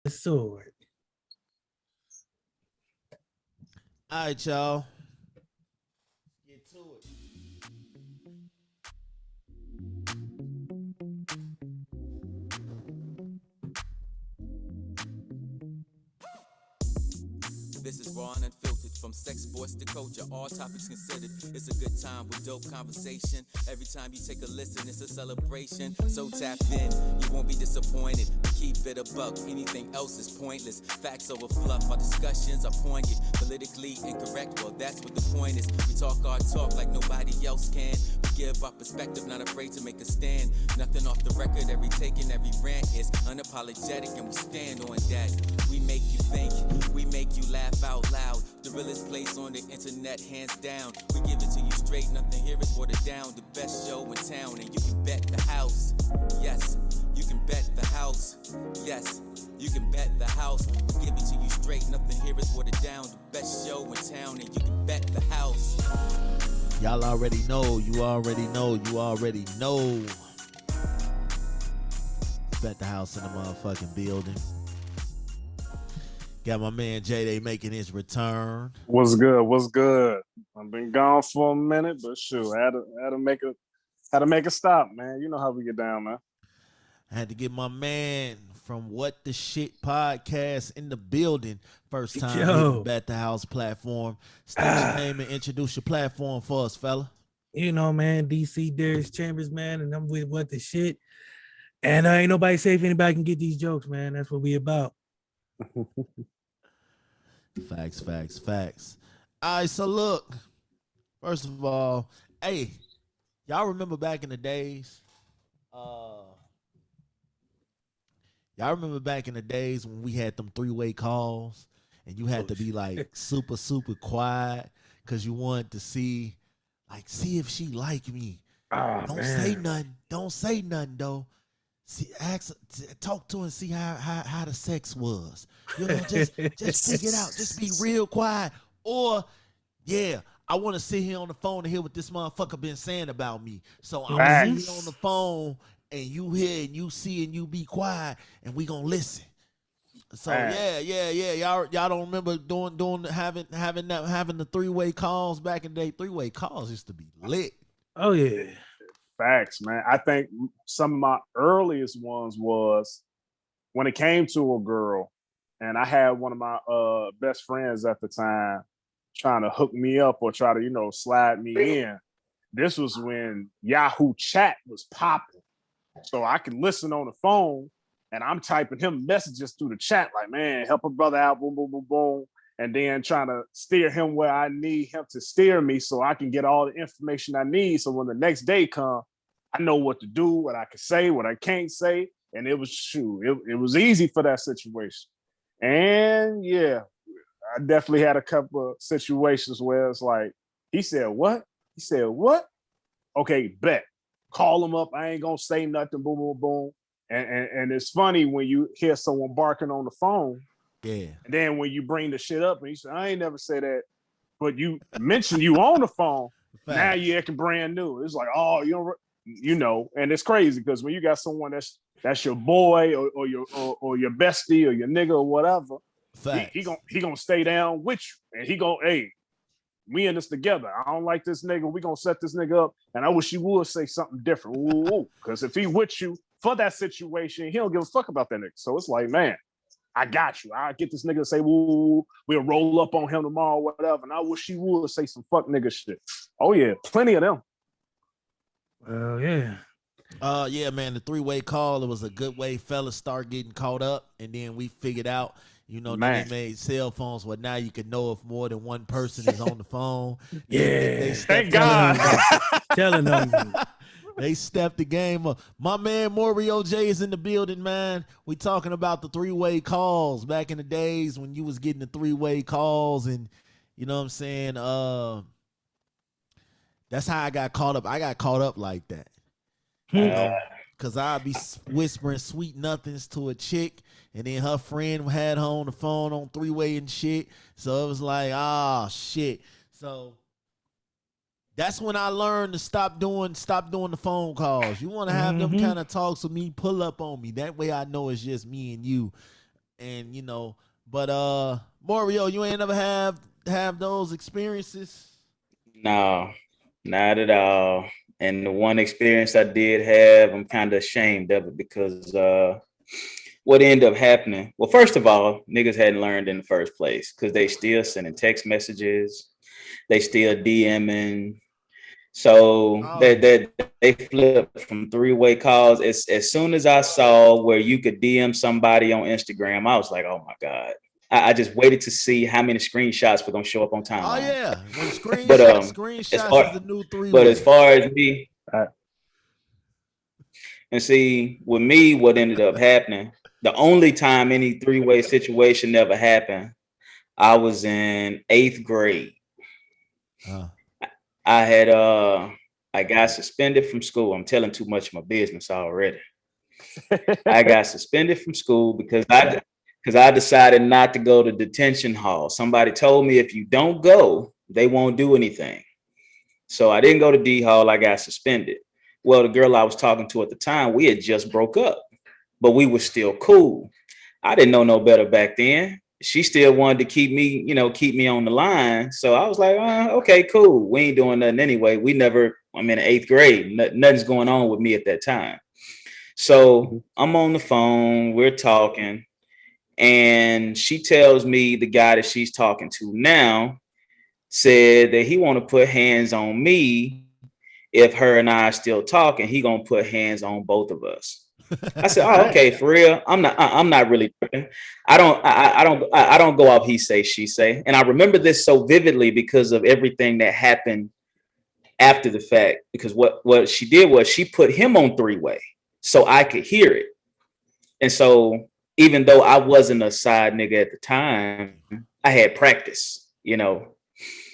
sword. All right, y'all. Get to it. This is raw and unfiltered, from sex, sports to culture, all topics considered. It's a good time with dope conversation. Every time you take a listen, it's a celebration. So tap in, you won't be disappointed. Keep it a buck, anything else is pointless. Facts over fluff, our discussions are poignant. Politically incorrect, well that's what the point is. We talk our talk like nobody else can. We give our perspective, not afraid to make a stand. Nothing off the record, every take and every rant is unapologetic, and we stand on that. We make you think, we make you laugh out loud. The realest place on the internet, hands down. We give it to you straight, nothing here is watered down. The best show in town, and you can bet the house. Yes, you can bet the house. Yes, you can bet the house. We give it to you straight, nothing here is watered down. The best show in town, and you can bet the house. Y'all already know, you already know, you already know. Bet the house in the motherfucking building. Got my man J-Day making his return. What's good? What's good? I've been gone for a minute, but shoot, I had to make a stop, man. You know how we get down, man. I had to get my man from What the Shit podcast in the building. First time hitting Bet the House platform. State your name and introduce your platform for us, fella. You know, man, DC Darius Chambers, man, and I'm with What the Shit. And ain't nobody safe. Anybody can get these jokes, man. That's what we about. Facts. All right, so look, first of all, hey, y'all remember back in the days? Y'all remember back in the days when we had them three-way calls and you had to be like super quiet because you wanted to see if she like me. Don't say nothing though. Talk to her and see how the sex was. You know, just figure it out. Just be real quiet. Or, yeah, I want to sit here on the phone and hear what this motherfucker been saying about me. So I'm gonna sit here on the phone and you hear and you see and you be quiet and we gonna listen. So yeah. Y'all don't remember having the three-way calls back in the day? Three-way calls used to be lit. Oh yeah. Facts, man. I think some of my earliest ones was when it came to a girl, and I had one of my best friends at the time trying to hook me up or try to, slide me in. This was when Yahoo Chat was popping. So I can listen on the phone and I'm typing him messages through the chat like, man, help a brother out, boom, boom, boom, boom. And then trying to steer him where I need him to steer me so I can get all the information I need. So when the next day comes, I know what to do, what I can say, what I can't say. And it was it was easy for that situation. And yeah, I definitely had a couple of situations where it's like, he said, what? He said, what? Okay, bet. Call him up. I ain't gonna say nothing, boom, boom, boom. And it's funny when you hear someone barking on the phone. Yeah. And then when you bring the shit up and you say, I ain't never say that, but you mention you on the phone, now you acting brand new. It's like, oh, and it's crazy because when you got someone that's your boy or your bestie or your nigga or whatever, he gonna stay down with you. And he gonna, hey, we in this together. I don't like this nigga. We gonna set this nigga up. And I wish you would say something different. Because if he with you for that situation, he don't give a fuck about that nigga. So it's like, man, I got you. I get this nigga to say, woo, we'll roll up on him tomorrow, whatever. And I wish he would say some fuck nigga shit. Oh yeah, plenty of them. Well, yeah. Yeah, man, the three-way call, it was a good way fellas start getting caught up. And then we figured out, they made cell phones where now you can know if more than one person is on the phone. Yeah. Thank God. Telling them. They stepped the game up. My man MOREO J is in the building, man. We talking about the three-way calls back in the days when you was getting the three-way calls, and you know what I'm saying? That's how I got caught up. I got caught up like that. Because I'd be whispering sweet nothings to a chick, and then her friend had her on the phone on three-way and shit. So it was like, shit. So that's when I learned to stop doing the phone calls. You want to have them kind of talks with me, pull up on me. That way I know it's just me and you. and you know, but Moreo, you ain't never have those experiences. No, not at all. And the one experience I did have, I'm kind of ashamed of it because what ended up happening? Well, first of all, niggas hadn't learned in the first place because they still sending text messages, they still DMing. So they flipped from three-way calls. As soon as I saw where you could DM somebody on Instagram, I was like, oh my God. I just waited to see how many screenshots were gonna show up on timeline. Oh yeah, when But screenshots is the new three-way. But as far as me, and see, with me, what ended up happening, the only time any three-way situation never happened, I was in 8th grade. I had I got suspended from school. I'm telling too much of my business already. I got suspended from school because I decided not to go to detention hall. Somebody told me if you don't go, they won't do anything. So I didn't go to D hall. I got suspended. Well, the girl I was talking to at the time, we had just broke up, but we were still cool. I didn't know no better back then. She still wanted to keep me on the line. So I was like, okay, cool. We ain't doing nothing anyway. I'm in 8th grade. Nothing's going on with me at that time. So I'm on the phone. We're talking. And she tells me the guy that she's talking to now said that he want to put hands on me. If her and I are still talking, he gonna put hands on both of us. I said, "Oh, okay, for real. I'm not really. I don't go off he say, she say." And I remember this so vividly because of everything that happened after the fact. Because what she did was she put him on three-way so I could hear it. And so even though I wasn't a side nigga at the time, I had practice, you know.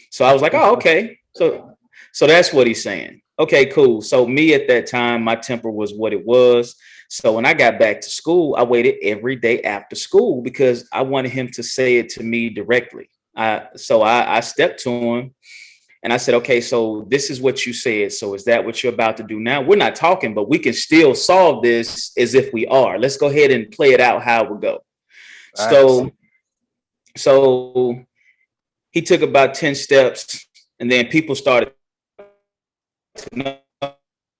So I was like, "Oh, okay." So that's what he's saying. Okay, cool. So me at that time, my temper was what it was. So when I got back to school, I waited every day after school because I wanted him to say it to me directly. So I stepped to him and I said, okay, so this is what you said. So is that what you're about to do now? We're not talking, but we can still solve this as if we are. Let's go ahead and play it out how it would go. So he took about 10 steps and then people started to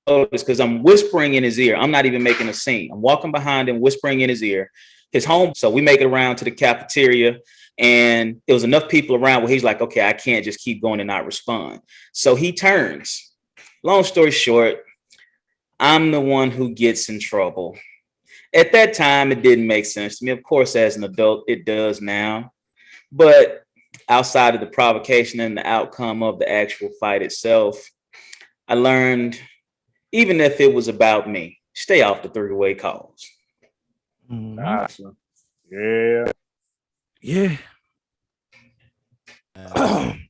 notice because I'm whispering in his ear. I'm not even making a scene. I'm walking behind him, whispering in his ear. His home. So we make it around to the cafeteria, and there was enough people around where he's like, okay, I can't just keep going and not respond. So he turns. Long story short, I'm the one who gets in trouble. At that time, it didn't make sense to me. Of course, as an adult, it does now. But outside of the provocation and the outcome of the actual fight itself, I learned, even if it was about me, stay off the three-way calls. Gotcha. Yeah. Yeah.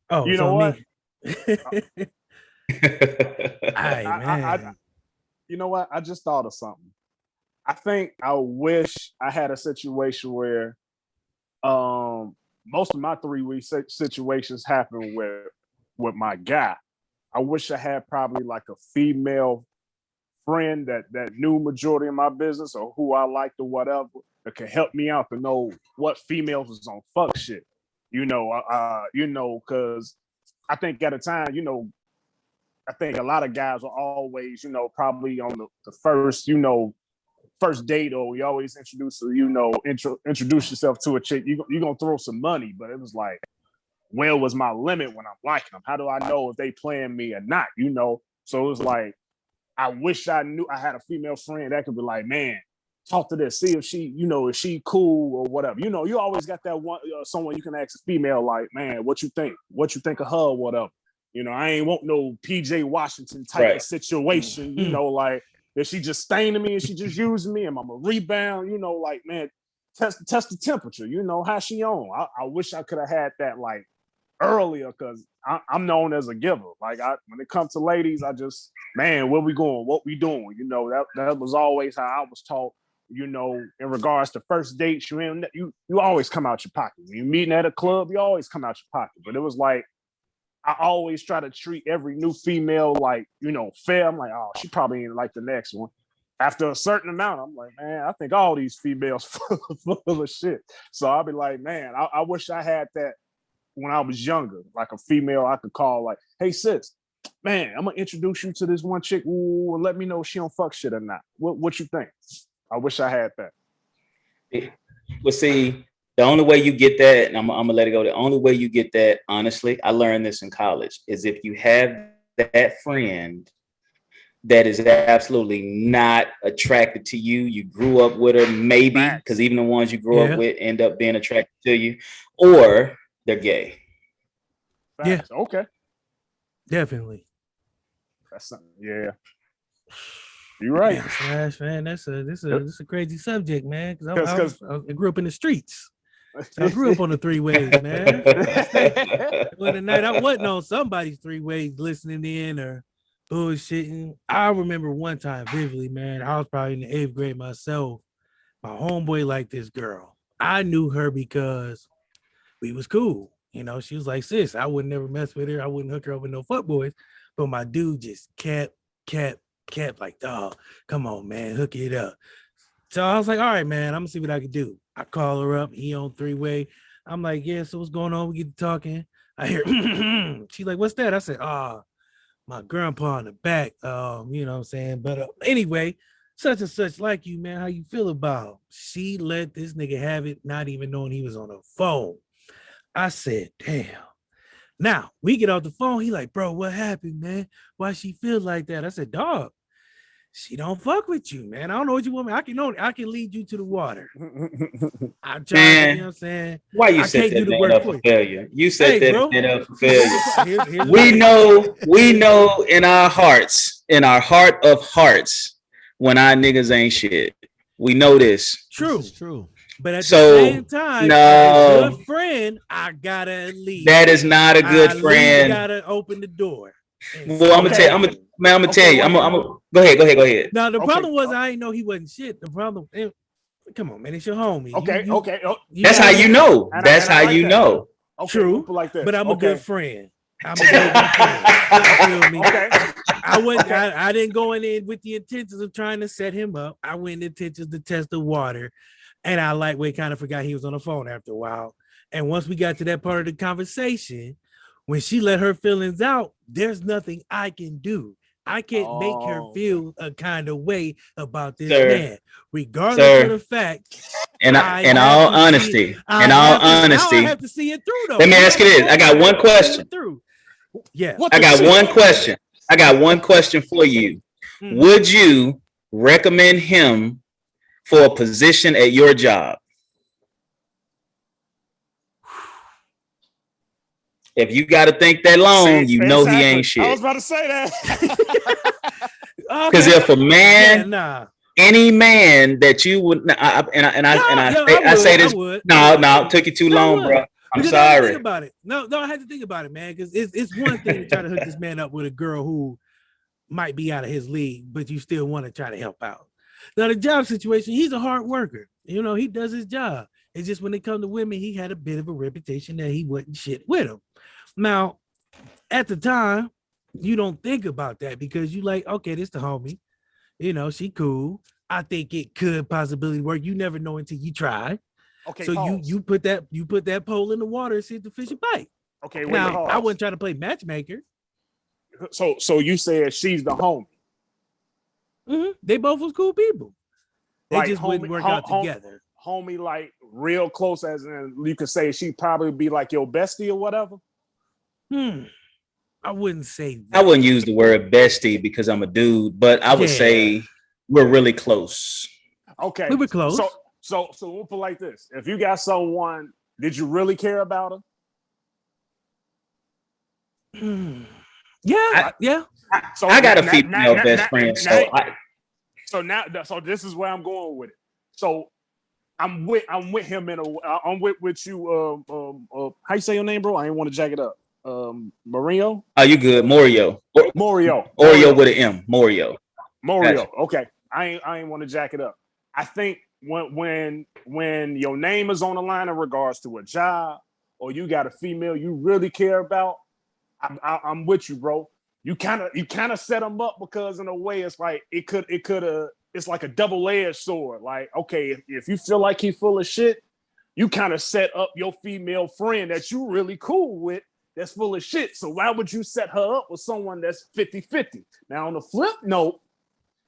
Oh, you know what? You know what? I just thought of something. I think I wish I had a situation where most of my three-way situations happen with my guy. I wish I had probably like a female friend that knew majority of my business or who I liked or whatever that could help me out to know what females was on fuck shit. Because I think at a time, I think a lot of guys are always, probably on the first, first date, or you always introduce yourself to a chick. You're gonna throw some money, but it was like, where was my limit when I'm liking them? How do I know if they playing me or not? So it was like, I wish I knew I had a female friend that could be like, man, talk to this, see if she, is she cool or whatever. You always got that one, someone you can ask a female like, man, what you think? What you think of her or whatever? I ain't want no PJ Washington type of situation, like, is she just staining me and she just using me and I'm a rebound, like, man, test the temperature, how she on. I wish I could have had that like earlier, because I'm known as a giver. Like, when it comes to ladies, I just, man, where we going? What we doing? That was always how I was taught. In regards to first dates, you always come out your pocket. When you're meeting at a club, you always come out your pocket. But it was like, I always try to treat every new female like, fair. I'm like, oh, she probably ain't like the next one. after a certain amount, I'm like, man, I think all these females full of shit. So I'll be like, man, I wish I had that when I was younger, like a female I could call, like, hey sis, man, I'm gonna introduce you to this one chick. Ooh, and let me know if she don't fuck shit or not. What you think? I wish I had that. Well, see, the only way you get that, and I'm gonna let it go. The only way you get that, honestly, I learned this in college, is if you have that friend that is absolutely not attracted to you. You grew up with her, maybe, because even the ones you grew up with end up being attracted to you, or they're gay. Facts. Yeah. Okay. Definitely. That's something. Yeah. You're right. Yeah, Slash, man. This is a crazy subject, man. Because I grew up in the streets. I grew up on the three ways, man. When the night I wasn't on somebody's three ways listening in or bullshitting. I remember one time vividly, man. I was probably in the 8th grade myself. My homeboy liked this girl. I knew her because we was cool. You know, she was like, sis, I would never mess with her. I wouldn't hook her up with no fuckboys. But my dude just kept like, dog, come on, man, hook it up. So I was like, all right, man, I'm gonna see what I can do. I call her up. He on three-way. I'm like, yeah, so what's going on? We get to talking. I hear, she's like, what's that? I said, my grandpa in the back. You know what I'm saying? But anyway, such and such like you, man. How you feel about him? She let this nigga have it, not even knowing he was on the phone. I said, damn. Now we get off the phone. He like, bro, what happened, man? Why she feel like that? I said, dog, she don't fuck with you, man. I don't know what you want me. I can lead you to the water. I'm trying, you know what I'm saying? Why you said that man up for failure? You said that man up for failure. Here's we know in our hearts, in our heart of hearts, when our niggas ain't shit. We know this. True. This is true. But at the same time, no, as a good friend, I gotta leave. That is not a good friend. I gotta open the door. Well, I'm gonna tell you. I'm gonna go ahead. Now the problem was I didn't know he wasn't shit. The problem, come on, man, it's your homie. Okay. That's how you know. That's how you know. True, like this. But I'm a good friend. I'm a good friend. You feel me? Okay. I didn't go in with the intentions of trying to set him up. I went in intentions to test the water. And I lightweight kind of forgot he was on the phone after a while. And once we got to that part of the conversation, when she let her feelings out, there's nothing I can do. I can't make her feel a kind of way about this man, regardless of the fact. In all honesty, I have to see it through though. Let me ask you this. I got one question. Yeah. I got one question. I got one question for you. Mm-hmm. Would you recommend him for a position at your job? If you got to think that long, you know he ain't shit. I was about to say that. Because if a man, any man that you would, I say this, no, took you too long, bro. I'm sorry. Think about it. No, I had to think about it, man. Because it's one thing to try to hook this man up with a girl who might be out of his league, but you still want to try to help out. Now, the job situation, he's a hard worker. You know, he does his job. It's just when it comes to women, he had a bit of a reputation that he wasn't shit with him. Now, at the time, you don't think about that because you like, okay, this the homie. You know, she cool. I think it could possibly work. You never know until you try. Okay. So you put that pole in the water and see if the fish will bite. Okay. Now, I wasn't trying to play matchmaker. So you said she's the homie. Mm-hmm. They both was cool people. They like just wouldn't work out together. Homie, like real close, as in you could say she'd probably be like your bestie or whatever. I wouldn't say that. I wouldn't use the word bestie because I'm a dude, but I would say we're really close. Okay. We were close. So we'll put it like this. If you got someone, did you really care about her? Yeah. So I got a female best friend. So this is where I'm going with it. So I'm with him I'm with you. How you say your name, bro? I ain't want to jack it up. MOREO. Oh, you good? MOREO. Oreo with an M. MOREO. Gotcha. Okay. I ain't want to jack it up. I think when your name is on the line in regards to a job, or you got a female you really care about, I'm with you, bro. You kind of set them up because in a way it's like it could have it's like a double-edged sword. Like, okay, if you feel like he's full of shit, you kind of set up your female friend that you really cool with that's full of shit. So why would you set her up with someone that's 50-50? Now, on the flip note,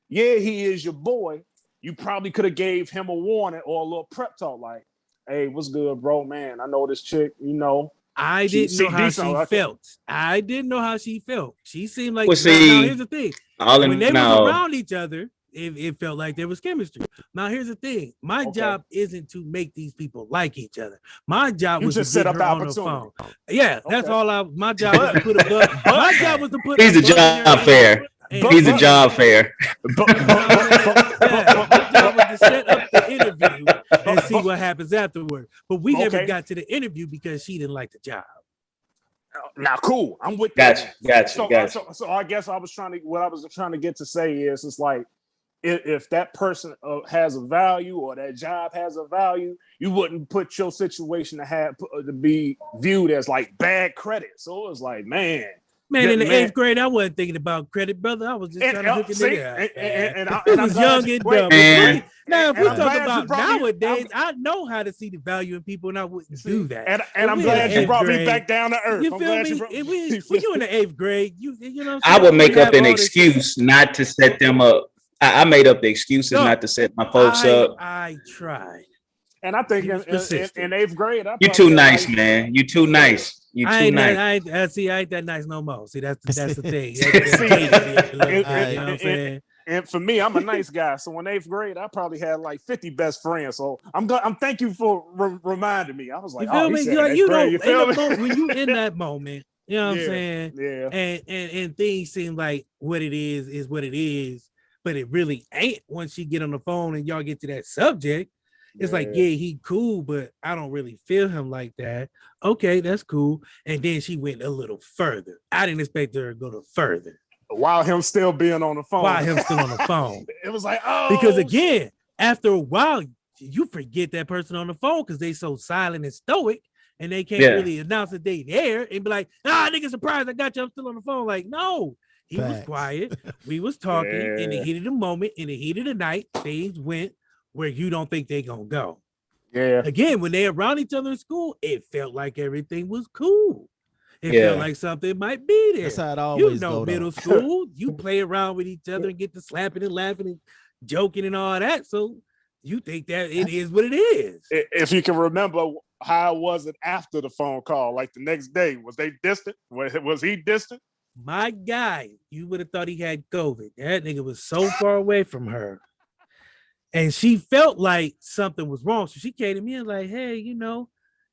yeah, he is your boy. You probably could have gave him a warning or a little prep talk like, hey, what's good, bro? Man, I know this chick, you know. I didn't know how she felt. I didn't know how she felt. She seemed like, now here's the thing. When they was around each other, it felt like there was chemistry. Now, here's the thing. My job isn't to make these people like each other. My job was to set up the opportunity. Yeah, that's all my job was to put a bug. My job was to put He's a job fair. He's a job fair. My job was to set up the interview and see what happens afterward. But we never got to the interview because she didn't like the job. Now, cool. I'm with Gotcha. So I guess what I was trying to get to say is, it's like, if that person has a value or that job has a value, you wouldn't put your situation to be viewed as like bad credit. So it was like, man, in the 8th grade, I wasn't thinking about credit, brother. I was just trying to hook a nigga out. I was young and dumb. Now, if we talk about nowadays, I know how to see the value in people, and I wouldn't do that. And I'm glad you brought me back down to earth. You feel me? When you in the 8th grade, you know, I would make up an excuse not to set them up. I made up the excuses not to set my folks up. I tried. And I think in 8th grade, you too nice, man. You too nice. You too nice. I ain't that nice no more. See, that's the thing. You know what I'm saying? And for me, I'm a nice guy. So in 8th grade, I probably had like 50 best friends. So I'm thank you for reminding me. I was like, you feel me? When you in that moment, you know what I'm saying? Yeah. And things seem like what it is what it is. But it really ain't once you get on the phone and y'all get to that subject. It's like, yeah, he cool, but I don't really feel him like that. Okay, that's cool. And then she went a little further. I didn't expect her to go to further. While him still being on the phone. It was like, because again, after a while, you forget that person on the phone because they so silent and stoic and they can't really announce that they there and be like, nigga, surprised I got you. I'm still on the phone. Like, no. He was quiet. We was talking in the heat of the moment, in the heat of the night. Things went where you don't think they're gonna go. Yeah. Again, when they're around each other in school, it felt like everything was cool. It felt like something might be there. That's how it always go, middle school, you play around with each other and get to slapping and laughing and joking and all that. So you think that it is what it is. If you can remember, how was it after the phone call? Like the next day, was they distant? Was he distant? My guy, you would have thought he had COVID. That nigga was so far away from her. And she felt like something was wrong. So she came to me and like, hey, you know,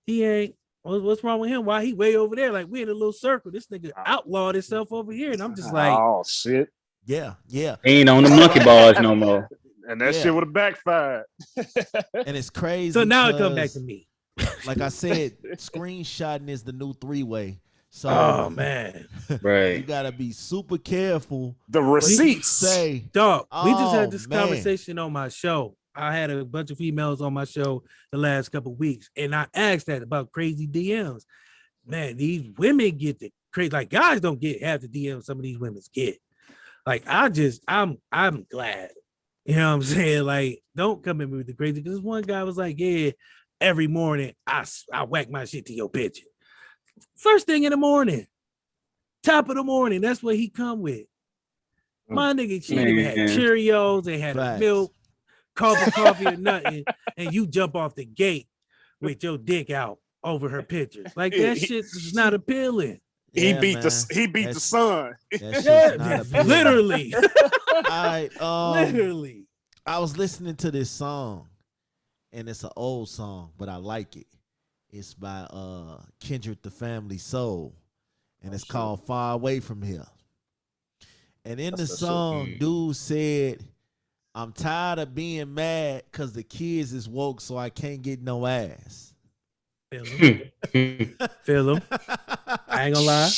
he ain't, what's wrong with him? Why he way over there? Like, we in a little circle. This nigga outlawed himself over here. And I'm just like, oh, shit. Yeah. He ain't on the monkey bars no more. And that shit would have backfired. And it's crazy. So now it come back to me. Like I said, screenshotting is the new 3-way. So, oh man, right. You gotta be super careful. The receipts say, dog. We just had this conversation on my show. I had a bunch of females on my show the last couple of weeks, and I asked that about crazy DMs. Man, these women get the crazy. Like guys don't get half the DMs some of these women get. Like I'm glad. You know what I'm saying? Like, don't come at me with the crazy. Because one guy was like, yeah, every morning I whack my shit to your picture. First thing in the morning, top of the morning, that's what he come with. My nigga, she didn't even had Cheerios, they had milk, coffee or nothing, and you jump off the gate with your dick out over her pictures. Like that shit is not appealing. He beat the sun. Literally. Literally. I was listening to this song, and it's an old song, but I like it. It's by Kendrick the Family Soul, and it's called Far Away From Here. And in the song, dude said, I'm tired of being mad because the kids is woke, so I can't get no ass. Feel him. I ain't gonna lie.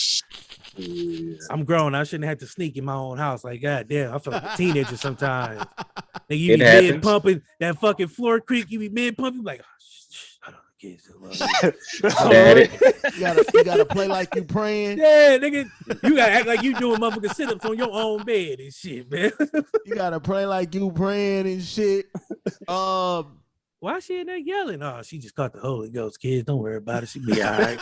I'm grown. I shouldn't have to sneak in my own house. Like, God damn, I feel like a teenager sometimes. And you be mid pumping that fucking floor creak. You be mid pumping, like, oh, kids still love Daddy. You gotta play like you praying. Yeah, nigga, you gotta act like you doing motherfucking sit-ups on your own bed and shit, man. You gotta pray like you praying and shit. Why she in there yelling? Oh, she just caught the Holy Ghost, kids. Don't worry about it. She be all right.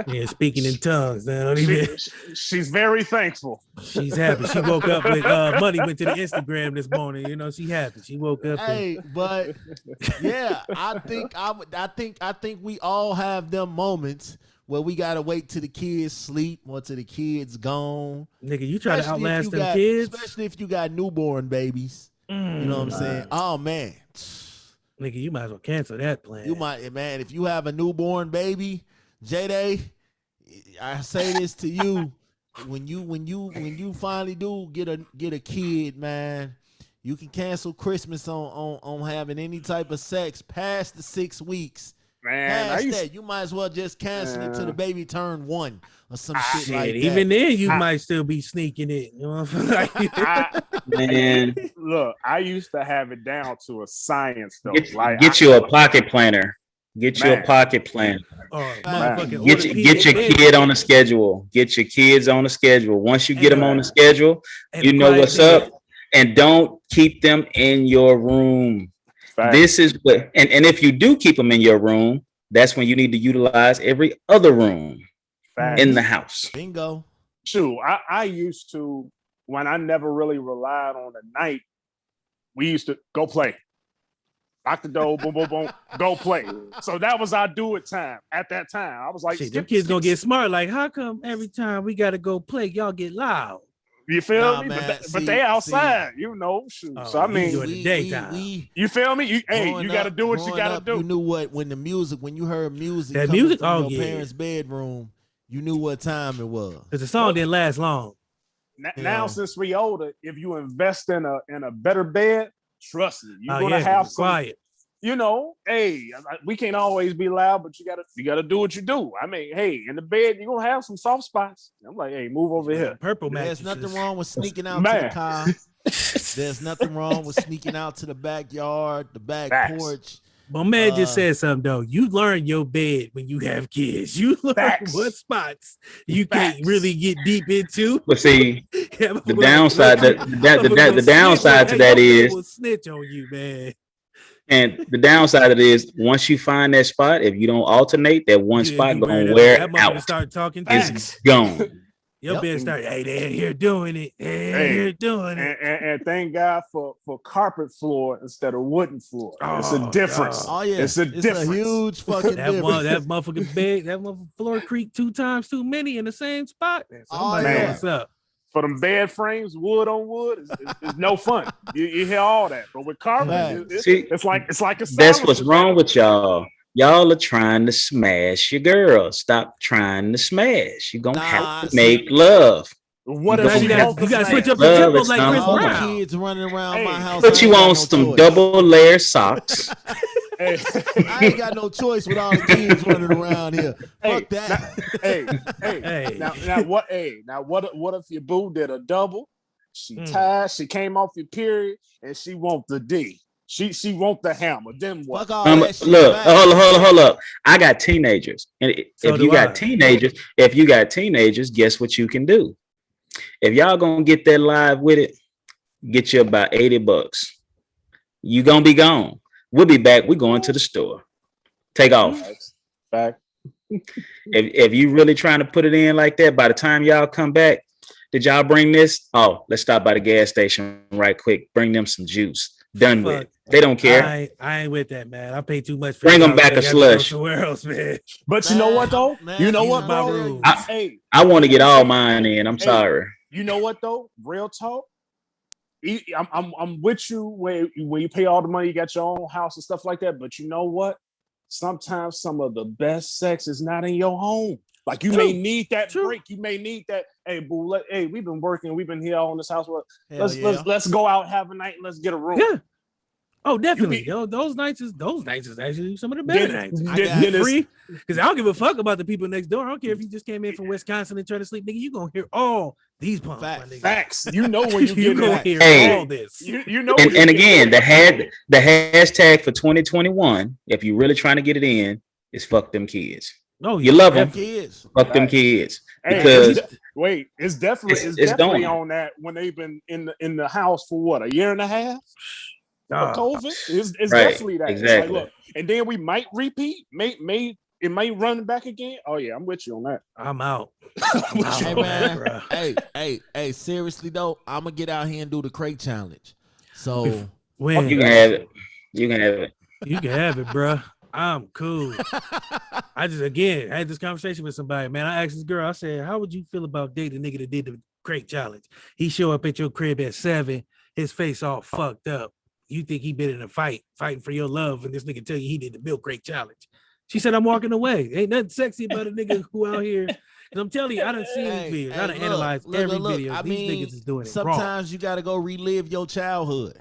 Yeah, speaking in tongues. Don't even. She's very thankful. She's happy. She woke up with money went to the Instagram this morning. You know, she happy. She woke up. Hey, but yeah, I think we all have them moments where we gotta wait till the kids sleep or till the kids gone. Nigga, you try to outlast them kids, especially if you got newborn babies. You know what I'm saying? Oh man. Nigga, you might as well cancel that plan. You might, man. If you have a newborn baby, J-Day, I say this to you: when you finally do get a kid, man, you can cancel Christmas on having any type of sex past the 6 weeks. Man, you might as well just cancel it till the baby turn 1 or some shit like that. Even then, you might still be sneaking it. You know what I'm saying? Man, look, I used to have it down to a science though. Get you a pocket planner. Get you a pocket planner. Get your kid on the schedule. Get your kids on the schedule. Once you get them on the schedule, you know what's up. And don't keep them in your room. This is what, and if you do keep them in your room, that's when you need to utilize every other room in the house. Bingo. Shoot, I used to, when I never really relied on the night, we used to go play. Lock the door, boom, boom, boom, go play. So that was our do it time at that time. I was like, them kids gonna get smart. Like, how come every time we gotta go play, y'all get loud? You feel me? But they outside, you know. Shoot. So I mean, in the daytime. You feel me? You got to do what you got to do. You knew what when you heard music, that music from your parents' bedroom, you knew what time it was. Because the song didn't last long. Now, since we older, if you invest in a better bed, trust me, you're gonna have some quiet. You know, hey, we can't always be loud, but you gotta do what you do. I mean, hey, in the bed, you're gonna have some soft spots. I'm like, hey, move over here. Purple man. There's nothing wrong with sneaking out to the car. There's nothing wrong with sneaking out to the backyard, the back porch. My man just said something though. You learn your bed when you have kids. You learn what spots you can't really get deep into. But see, the downside the downside to that is snitch on you, man. And the downside of it is, once you find that spot, if you don't alternate, that one spot gonna wear out. Start talking. It's gone. Your bed start. Hey, they're here doing it. They're doing it. And thank God for carpet floor instead of wooden floor. It's a difference. Oh yeah, it's a difference. A huge fucking difference. That motherfucking bed, that motherfucking floor creak 2 times too many in the same spot. Man. What's up? For them bed frames, wood on wood, is no fun. You hear all that, but with carpet, it's like a. That's what's wrong with y'all. Y'all are trying to smash your girl. Stop trying to smash. You're gonna have to make love. What if you gotta switch up the tempo like Chris Brown? Kids running around my house. Put you on some double layer socks. I ain't got no choice with all the kids running around here. Fuck that. Now what if your boo did a double? She tied, she came off your period, and she want the D. She want the hammer. Then what? Look, hold up. I got teenagers. And if you got teenagers, guess what you can do? If y'all gonna get that live with it, get you about $80. You gonna be gone. We'll be back. We're going to the store. Take off. Back. If you really trying to put it in like that, by the time y'all come back, did y'all bring this? Oh, let's stop by the gas station right quick. Bring them some juice. Done with. They don't care. I ain't with that, man. I pay too much for Bring them back a slush. Somewhere else, man. But you know what though? You know what, bro? I want to get all mine in. I'm sorry. You know what though? Real talk. I'm with you where you pay all the money, you got your own house and stuff like that. But you know what? Sometimes some of the best sex is not in your home. Like you may need that break. You may need that. Hey, boo. Hey, we've been working. We've been here on this house. Let's go out, have a night. And let's get a room. Yeah. Oh, definitely. Those nights is actually some of the better nights. Then Free, because I don't give a fuck about the people next door. I don't care if you just came in from Wisconsin and trying to sleep, nigga. You gonna hear all these pumps, my nigga. Facts. You know when you get gonna hear all this. You know. And again, the hashtag for 2021, if you're really trying to get it in, is fuck them kids. Oh, you love them, kids. Fuck them kids. Because Because it's definitely going on that when they've been in the house for what, a year and a half. COVID. It's right, definitely that. exactly. It's like, look, and then we might repeat. It might run back again. Oh yeah, I'm with you on that. I'm out. Hey man, hey, seriously though, I'm gonna get out here and do the crate challenge. So when you can have it. You can have it. You can have it, bro. I'm cool. I just again had this conversation with somebody, man. I asked this girl, I said, how would you feel about dating a nigga that did the crate challenge? He show up at your crib at 7, his face all fucked up. You think he been in a fighting for your love, and this nigga tell you he did the milk crate challenge. She said, I'm walking away. Ain't nothing sexy about a nigga who out here. And I'm telling you, I done seen these videos. I done analyzed every video. These niggas is doing it sometimes wrong. You gotta go relive your childhood.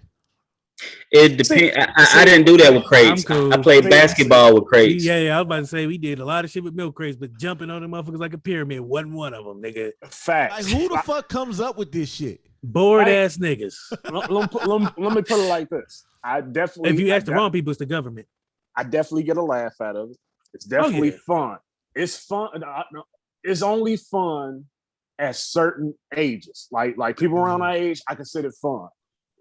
It depends. I didn't do that with crates. Cool. I played basketball with crates. Yeah, I was about to say we did a lot of shit with milk crates, but jumping on them motherfuckers like a pyramid wasn't one of them, nigga. Facts. Like, who the fuck comes up with this shit? Bored ass niggas. Let me put it like this. I definitely. If you ask the wrong people, it's the government. I definitely get a laugh out of it. It's definitely fun. It's fun. It's only fun at certain ages. Like people around our age, I consider it fun.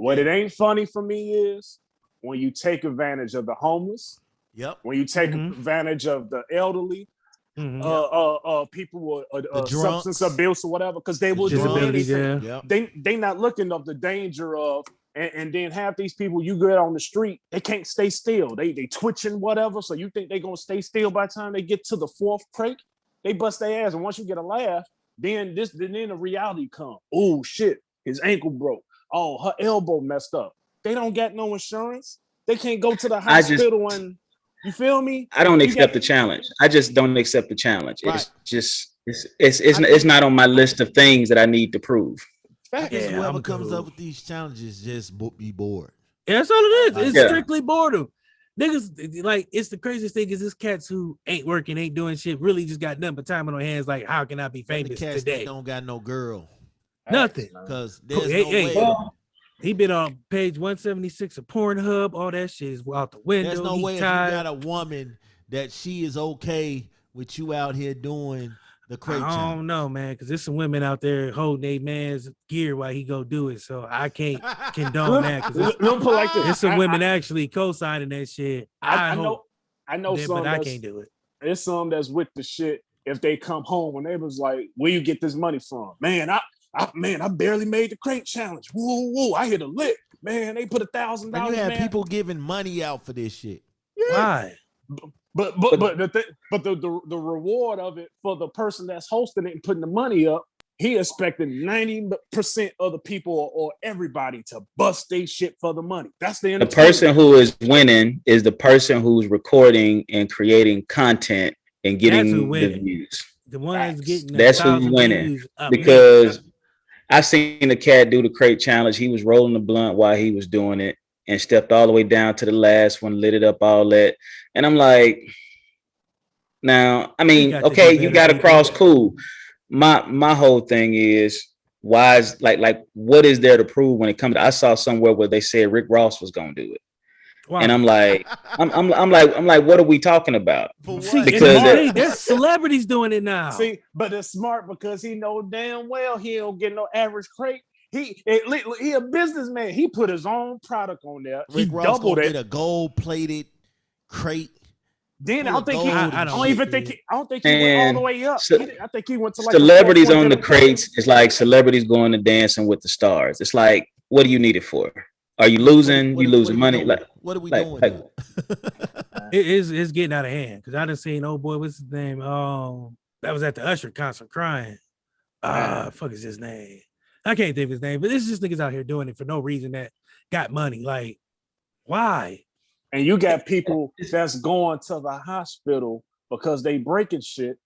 What it ain't funny for me is when you take advantage of the homeless. Yep. When you take advantage of the elderly, people with substance abuse or whatever, because they will do anything. Yep. They not looking of the danger of, and then have these people you get on the street, they can't stay still. They twitching whatever. So you think they gonna stay still by the time they get to the 4th crate? They bust their ass, and once you get a laugh, then the reality come. Oh shit, his ankle broke. Oh, her elbow messed up. They don't got no insurance. They can't go to the hospital and you feel me? I don't accept the challenge. I just don't accept the challenge. Right. It's just it's not on my list of things that I need to prove. Whoever comes up with these challenges just be bored. Yeah, that's all it is. It's strictly boredom. Niggas, like, it's the craziest thing is this cats who ain't working, ain't doing shit, really just got nothing but time on their hands. Like, how can I be famous today? Don't got no girl. Nothing. Because there's no way. He been on page 176 of Pornhub. All that shit is out the window. There's no way if you got a woman that she is okay with you out here doing the crate challenge. I don't know, man, because there's some women out there holding a man's gear while he go do it. So I can't condone that. There's some women actually co-signing that shit. I know some, but I can't do it. There's some that's with the shit. If they come home and they was like, where you get this money from? Man, I barely made the crate challenge. Woo, I hit a lick. Man, they put $1,000. And you have people giving money out for this shit. Yeah. Why? But the reward of it for the person that's hosting it and putting the money up, he expecting 90% of the people or everybody to bust their shit for the money. That's the person who is winning is the person who's recording and creating content and getting the views. The one that's getting that's who's winning. Because I seen the cat do the crate challenge. He was rolling the blunt while he was doing it and stepped all the way down to the last one, lit it up, all that. And I'm like, now, I mean, okay, you got to cross, cool. My whole thing is, why is like what is there to prove when it comes to, I saw somewhere where they said Rick Ross was gonna do it. Wow. And I'm like, what are we talking about? See, because there's celebrities doing it now. See, but it's smart because he know damn well he don't get no average crate. He a businessman. He put his own product on there. Rick Ross doubled it. A gold-plated crate. Then I don't think I don't think he went all the way up. I think he went to like celebrities on the crates. It's like celebrities going to Dancing with the Stars. It's like, what do you need it for? Are you losing? You losing money? Like, what are we doing? It's getting out of hand because I done seen old boy. What's his name? That was at the Usher concert crying. Fuck is his name? I can't think of his name. But it's just niggas out here doing it for no reason that got money. Like, why? And you got people that's going to the hospital because they breaking shit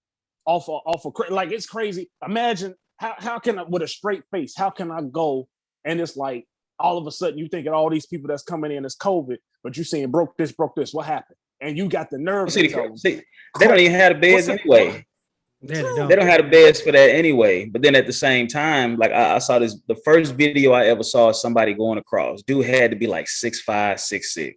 off of like, it's crazy. Imagine how can I, with a straight face, how can I go and it's like all of a sudden you thinking all these people that's coming in is COVID, but you saying broke this, what happened? And you got the nerve to tell them. They don't even have the beds anyway. Yeah, they don't have the beds for that anyway. But then at the same time, like I saw this, the first video I ever saw somebody going across. Dude had to be like 6'5", 6'6".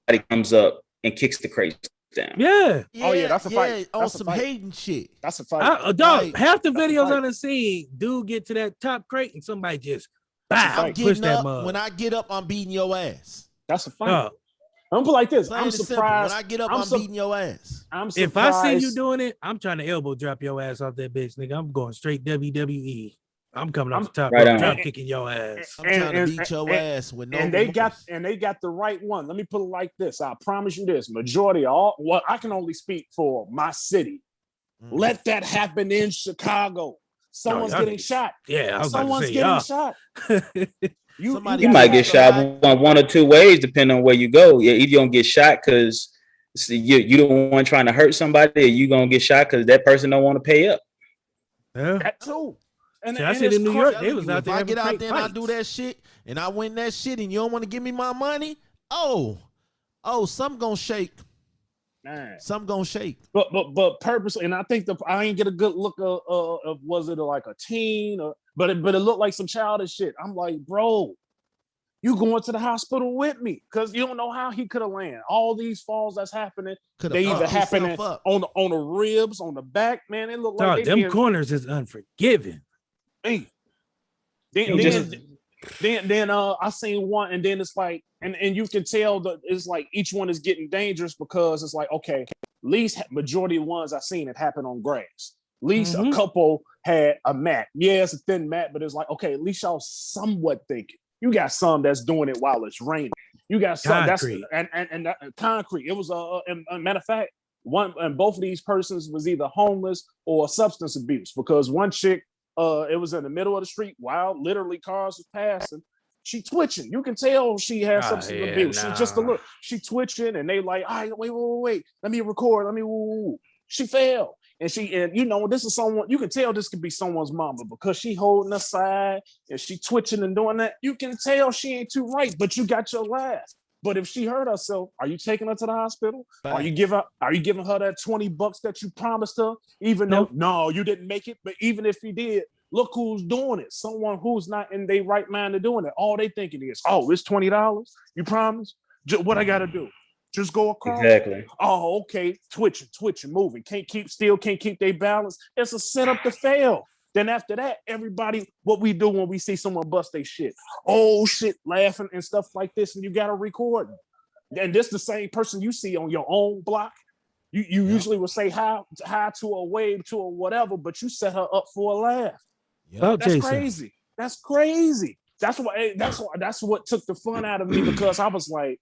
Somebody comes up and kicks the crates down. Yeah. Oh yeah, that's a fight. On That's some a fight. hating shit. That's a fight. Dog, half the That's a videos fight. on the scene, dude get to that top crate and somebody just That's a bow, fight. push Getting that up, mug. when I get up, I'm beating your ass. That's a fight. Dog, I'm put like this. Plain I'm and simple. surprised. When I get up, I'm beating your ass. I'm if I surprised. see you doing it, I'm trying to elbow drop your ass off that bitch, nigga. I'm going straight WWE. I'm coming off the top, right rope, on. drop kicking your ass. I'm trying to beat your ass with no and they got remorse. the right one. Let me put it like this. I promise you this. Majority of all, well, I can only speak for my city. Let that happen in Chicago. Someone's y'all getting niggas- shot. Yeah, I was Someone's about to say, getting shot. Somebody You got might get shot somebody- one or two ways, depending on where you go. Yeah, either you're gonna get shot because you don't want trying to hurt somebody, or you gonna get shot because that person don't want to pay up. yeah. That too. And, See, I and said it's in New cra- York, they was out If there I having get out great there and I fights. do that shit and I win that shit and you don't want to give me my money, something gonna shake. Man. Something gonna shake. But purposely, and I think I ain't get a good look of was it like a teen or but it looked like some childish shit. I'm like, bro, you going to the hospital with me because you don't know how he could have landed. All these falls that's happening, they either happening on the ribs, on the back. Man, it looked like Dog, them corners is unforgiving. Hey. Then I seen one, and then it's like, and you can tell that it's like each one is getting dangerous because it's like, okay, at least majority of ones I seen it happen on grass. At least a couple had a mat. Yeah, it's a thin mat, but it's like, okay, at least y'all somewhat thinking. You got some that's doing it while it's raining. You got some Concrete. and concrete. It was a matter of fact, one and both of these persons was either homeless or substance abuse because one chick, it was in the middle of the street while literally cars was passing. She twitching. You can tell she has substance abuse. She just a look. She twitching, and they like, all right, wait. Let me record. She fell. And you know, this is someone, you can tell this could be someone's mama because she holding her side and she twitching and doing that. You can tell she ain't too right, but you got your laugh. But if she hurt herself, are you taking her to the hospital? Are you giving her that $20 that you promised her? Even though, no, you didn't make it. But even if you did, look who's doing it. Someone who's not in their right mind of doing it. All they thinking is, oh, it's $20. You promise? What I got to do? Just go across. Exactly. Oh, okay. Twitching, moving. Can't keep still, can't keep their balance. It's a setup to fail. Then after that, everybody, what we do when we see someone bust their shit. Oh shit, laughing and stuff like this, and you gotta record. And this the same person you see on your own block. You usually will say hi to a wave to a whatever, but you set her up for a laugh. Yep. That's crazy. That's crazy. That's what took the fun out of me because I was like,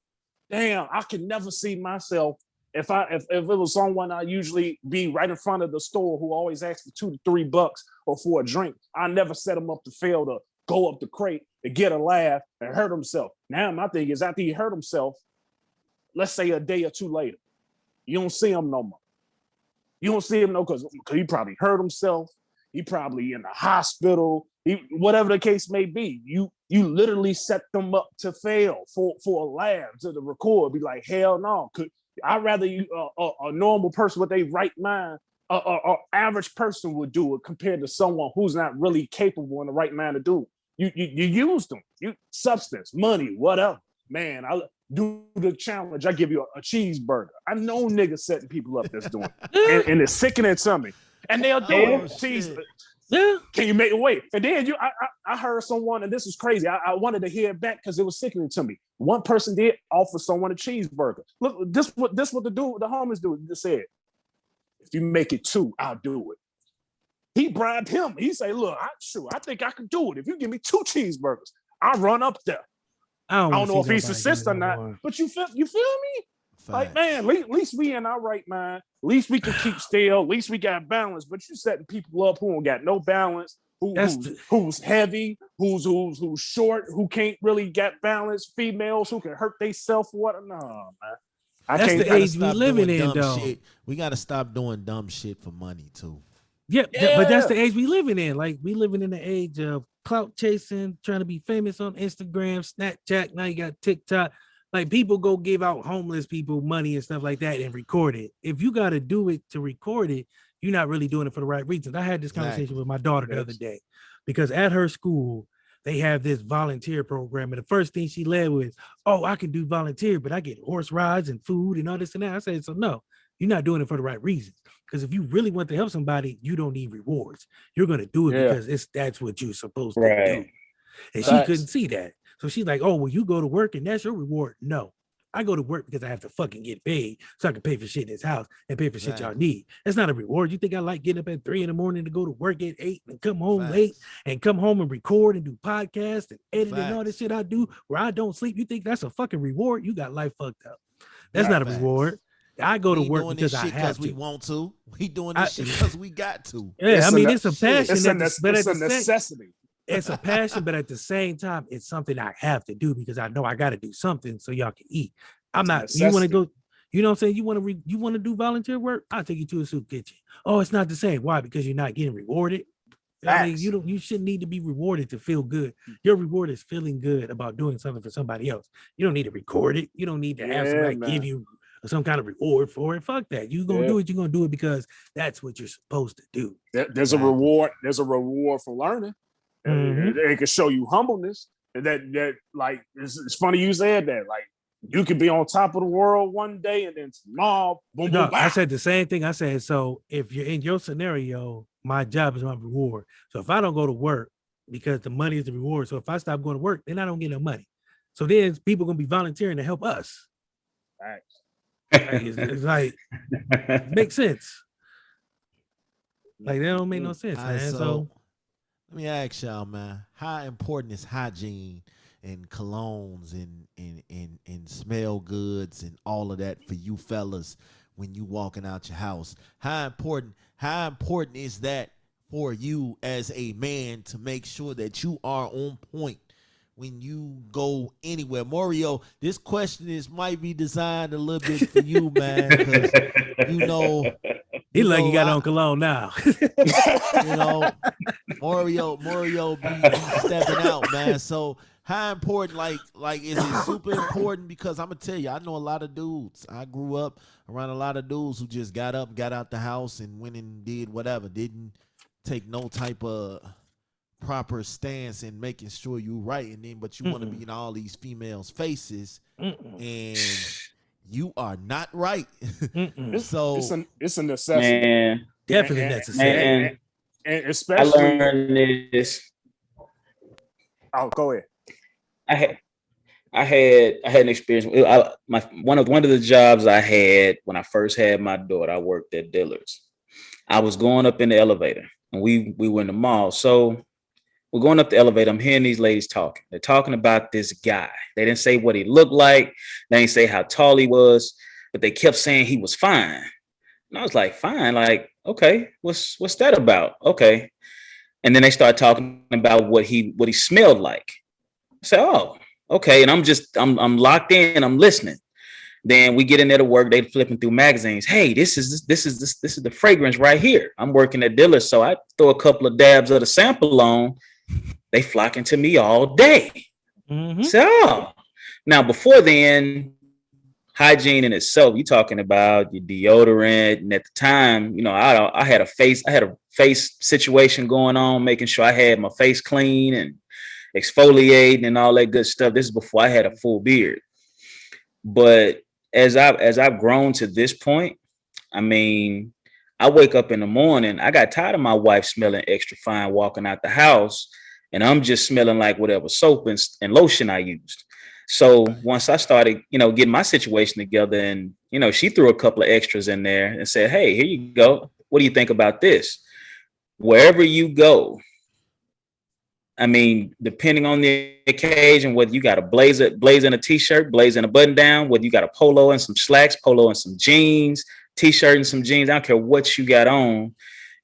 damn, I could never see myself if it was someone I usually be right in front of the store who always asks for $2 to $3 or for a drink. I never set him up to fail to go up the crate to get a laugh and hurt himself. Now my thing is after he hurt himself, let's say a day or two later, you don't see him no more. You don't see him because he probably hurt himself. He probably in the hospital. Whatever the case may be, you literally set them up to fail for a laugh to the record. Be like, hell no. I'd rather you a normal person with a right mind, a average person would do it compared to someone who's not really capable in the right mind to do it. You use them. Substance, money, whatever. Man, I do the challenge. I give you a cheeseburger. I know niggas setting people up that's doing it. and it's sickening to me. And they'll do it. Cheese. Yeah. Can you make it wait? And then I heard someone, and this was crazy. I wanted to hear it back because it was sickening to me. One person did offer someone a cheeseburger. Look, this what the homies do. They said, if you make it 2, I'll do it. He bribed him. He said, look, I think I can do it. If you give me 2 cheeseburgers, I'll run up there. I don't know if he's a sister or not, but you feel me? Facts. Like, man, at least we in our right mind. At least we can keep still. At least we got balance. But you setting people up who don't got no balance, who's heavy, who's short, who can't really get balance. Females who can hurt themselves. What? No, man. That's the age we living in, though. We got to stop doing dumb shit for money too. Yeah, but that's the age we living in. Like we living in the age of clout chasing, trying to be famous on Instagram, Snapchat. Now you got TikTok. Like people go give out homeless people money and stuff like that and record it. If you got to do it to record it, you're not really doing it for the right reasons. I had this conversation with my daughter the other day because at her school, they have this volunteer program. And the first thing she led with, oh, I can do volunteer, but I get horse rides and food and all this and that. I said, so no, you're not doing it for the right reasons. Because if you really want to help somebody, you don't need rewards. You're going to do it because that's what you're supposed to do. And she couldn't see that. So she's like, oh, well, you go to work and that's your reward. No, I go to work because I have to fucking get paid so I can pay for shit in this house and pay for shit y'all need. That's not a reward. You think I like getting up at 3 a.m. to go to work at 8 and come home late and come home and record and do podcasts and edit and all this shit I do where I don't sleep? You think that's a fucking reward? You got life fucked up. That's not a reward. I go to work because I have to. We want to. We doing this shit because we got to. Yeah, I mean, it's a passion. It's a necessity. It's a passion, but at the same time, it's something I have to do because I know I got to do something so y'all can eat. I'm not. You want to go? You know what I'm saying? You want to do volunteer work? I'll take you to a soup kitchen. Oh, it's not the same. Why? Because you're not getting rewarded. I mean, you shouldn't need to be rewarded to feel good. Your reward is feeling good about doing something for somebody else. You don't need to record it. You don't need to have somebody give you some kind of reward for it. Fuck that. You're gonna do it. You're gonna do it because that's what you're supposed to do. There's a reward. There's a reward for learning. It can show you humbleness. And that like it's funny you said that. Like you could be on top of the world one day and then tomorrow, boom, boom, I said the same thing. I said, so if you're in your scenario, my job is my reward. So if I don't go to work because the money is the reward. So if I stop going to work, then I don't get no money. So then people gonna be volunteering to help us. Right. It's like makes sense. Like that don't make no sense, man. So let me ask y'all, man, how important is hygiene and colognes and smell goods and all of that for you fellas when you walking out your house? How important is that for you as a man to make sure that you are on point when you go anywhere? MOREO, this question might be designed a little bit for you, man, because he like you got on cologne now. MOREO be stepping out, man. So how important, like is it super important? Because I'm gonna tell you, I know a lot of dudes. I grew up around a lot of dudes who just got up, got out the house and went and did whatever, didn't take no type of proper stance in making sure you right, and then but you want to be in all these females' faces and you are not right. So it's a necessity. Man, definitely necessary. And especially I learned this. Oh, go ahead. I had an experience. One of the jobs I had when I first had my daughter, I worked at Dillard's. I was going up in the elevator and we were in the mall. So we're going up the elevator. I'm hearing these ladies talking. They're talking about this guy. They didn't say what he looked like. They didn't say how tall he was, but they kept saying he was fine. And I was like, fine, like, okay, what's that about? Okay. And then they started talking about what he smelled like. I said, oh, okay. And I'm locked in, I'm listening. Then we get in there to work. They flipping through magazines. Hey, this is the fragrance right here. I'm working at Dillard's, so I throw a couple of dabs of the sample on. They flocking to me all day. So now before then, hygiene in itself, you're talking about your deodorant. And at the time, I had a face situation going on, making sure I had my face clean and exfoliating and all that good stuff. This is before I had a full beard. But as I've grown to this point, I mean, I wake up in the morning, I got tired of my wife smelling extra fine walking out the house, and I'm just smelling like whatever soap and lotion I used. So once I started, getting my situation together, and, she threw a couple of extras in there and said, hey, here you go. What do you think about this? Wherever you go, I mean, depending on the occasion, whether you got a blazer and a t-shirt, blazer and a button down, whether you got a polo and some slacks, polo and some jeans, t-shirt and some jeans, I don't care what you got on.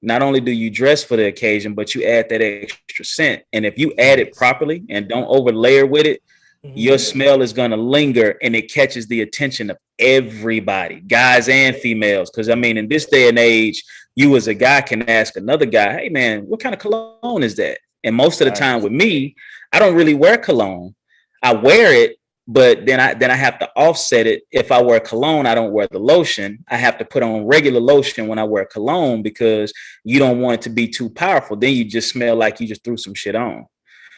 Not only do you dress for the occasion, but you add that extra scent. And if you add it properly and don't over layer with it, your smell is going to linger and it catches the attention of everybody, guys and females. Because I mean, in this day and age, you as a guy can ask another guy, hey man, what kind of cologne is that? And most of the time with me, I don't really wear cologne. I wear it, but then I have to offset it. If I wear cologne, I don't wear the lotion. I have to put on regular lotion when I wear cologne because you don't want it to be too powerful. Then you just smell like you just threw some shit on.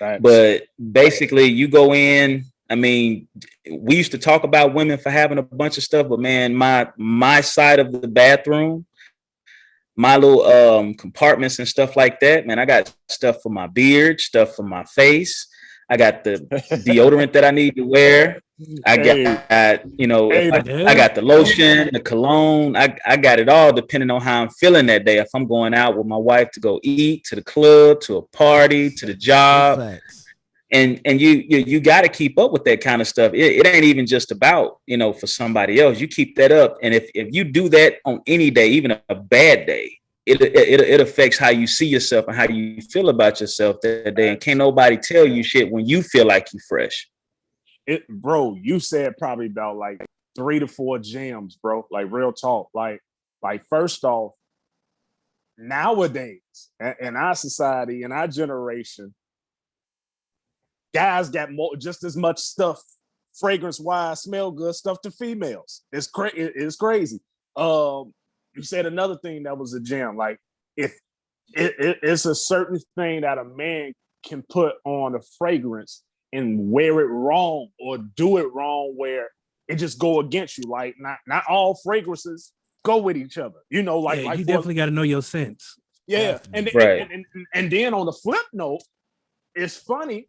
Right. But basically, you go in. I mean, we used to talk about women for having a bunch of stuff, but man, my side of the bathroom, my little compartments and stuff like that, man, I got stuff for my beard, stuff for my face. I got the deodorant that I need to wear. I got, you know, I got the lotion, the cologne. I got it all depending on how I'm feeling that day. If I'm going out with my wife to go eat, to the club, to a party, to the job. And you got to keep up with that kind of stuff. It ain't even just about, you know, for somebody else. You keep that up. And if you do that on any day, even a bad day, it affects how you see yourself and how you feel about yourself that day. And can't nobody tell you shit when you feel like you fresh. Bro, you said probably about like 3 to 4 gems, bro. Like real talk. Like first off, nowadays in our society, in our generation, guys got just as much stuff, fragrance-wise, smell good stuff to females. It's crazy. You said another thing that was a gem. Like if it's a certain thing that a man can put on a fragrance and wear it wrong or do it wrong where it just go against you. Like not all fragrances go with each other. You know, like you definitely got to know your sense. Yeah, and then on the flip note, it's funny.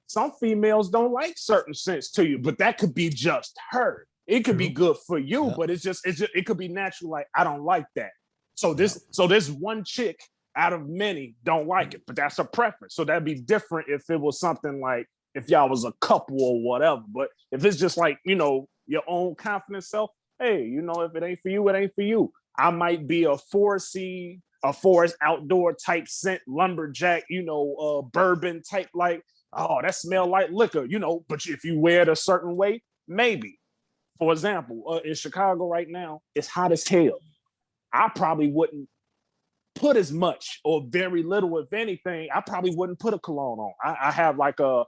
Some females don't like certain scents to you, but that could be just her. It could be good for you, but it could be natural. Like, I don't like that. So this one chick out of many don't like it, but that's a preference. So that'd be different if it was something like if y'all was a couple or whatever. But if it's just like, you know, your own confident self, hey, you know, if it ain't for you, it ain't for you. I might be a forest outdoor type scent, lumberjack, you know, bourbon type, like, oh, that smell like liquor, you know, but if you wear it a certain way, maybe. For example, in Chicago right now, it's hot as hell. I probably wouldn't put as much or very little, if anything. I probably wouldn't put a cologne on. I have like a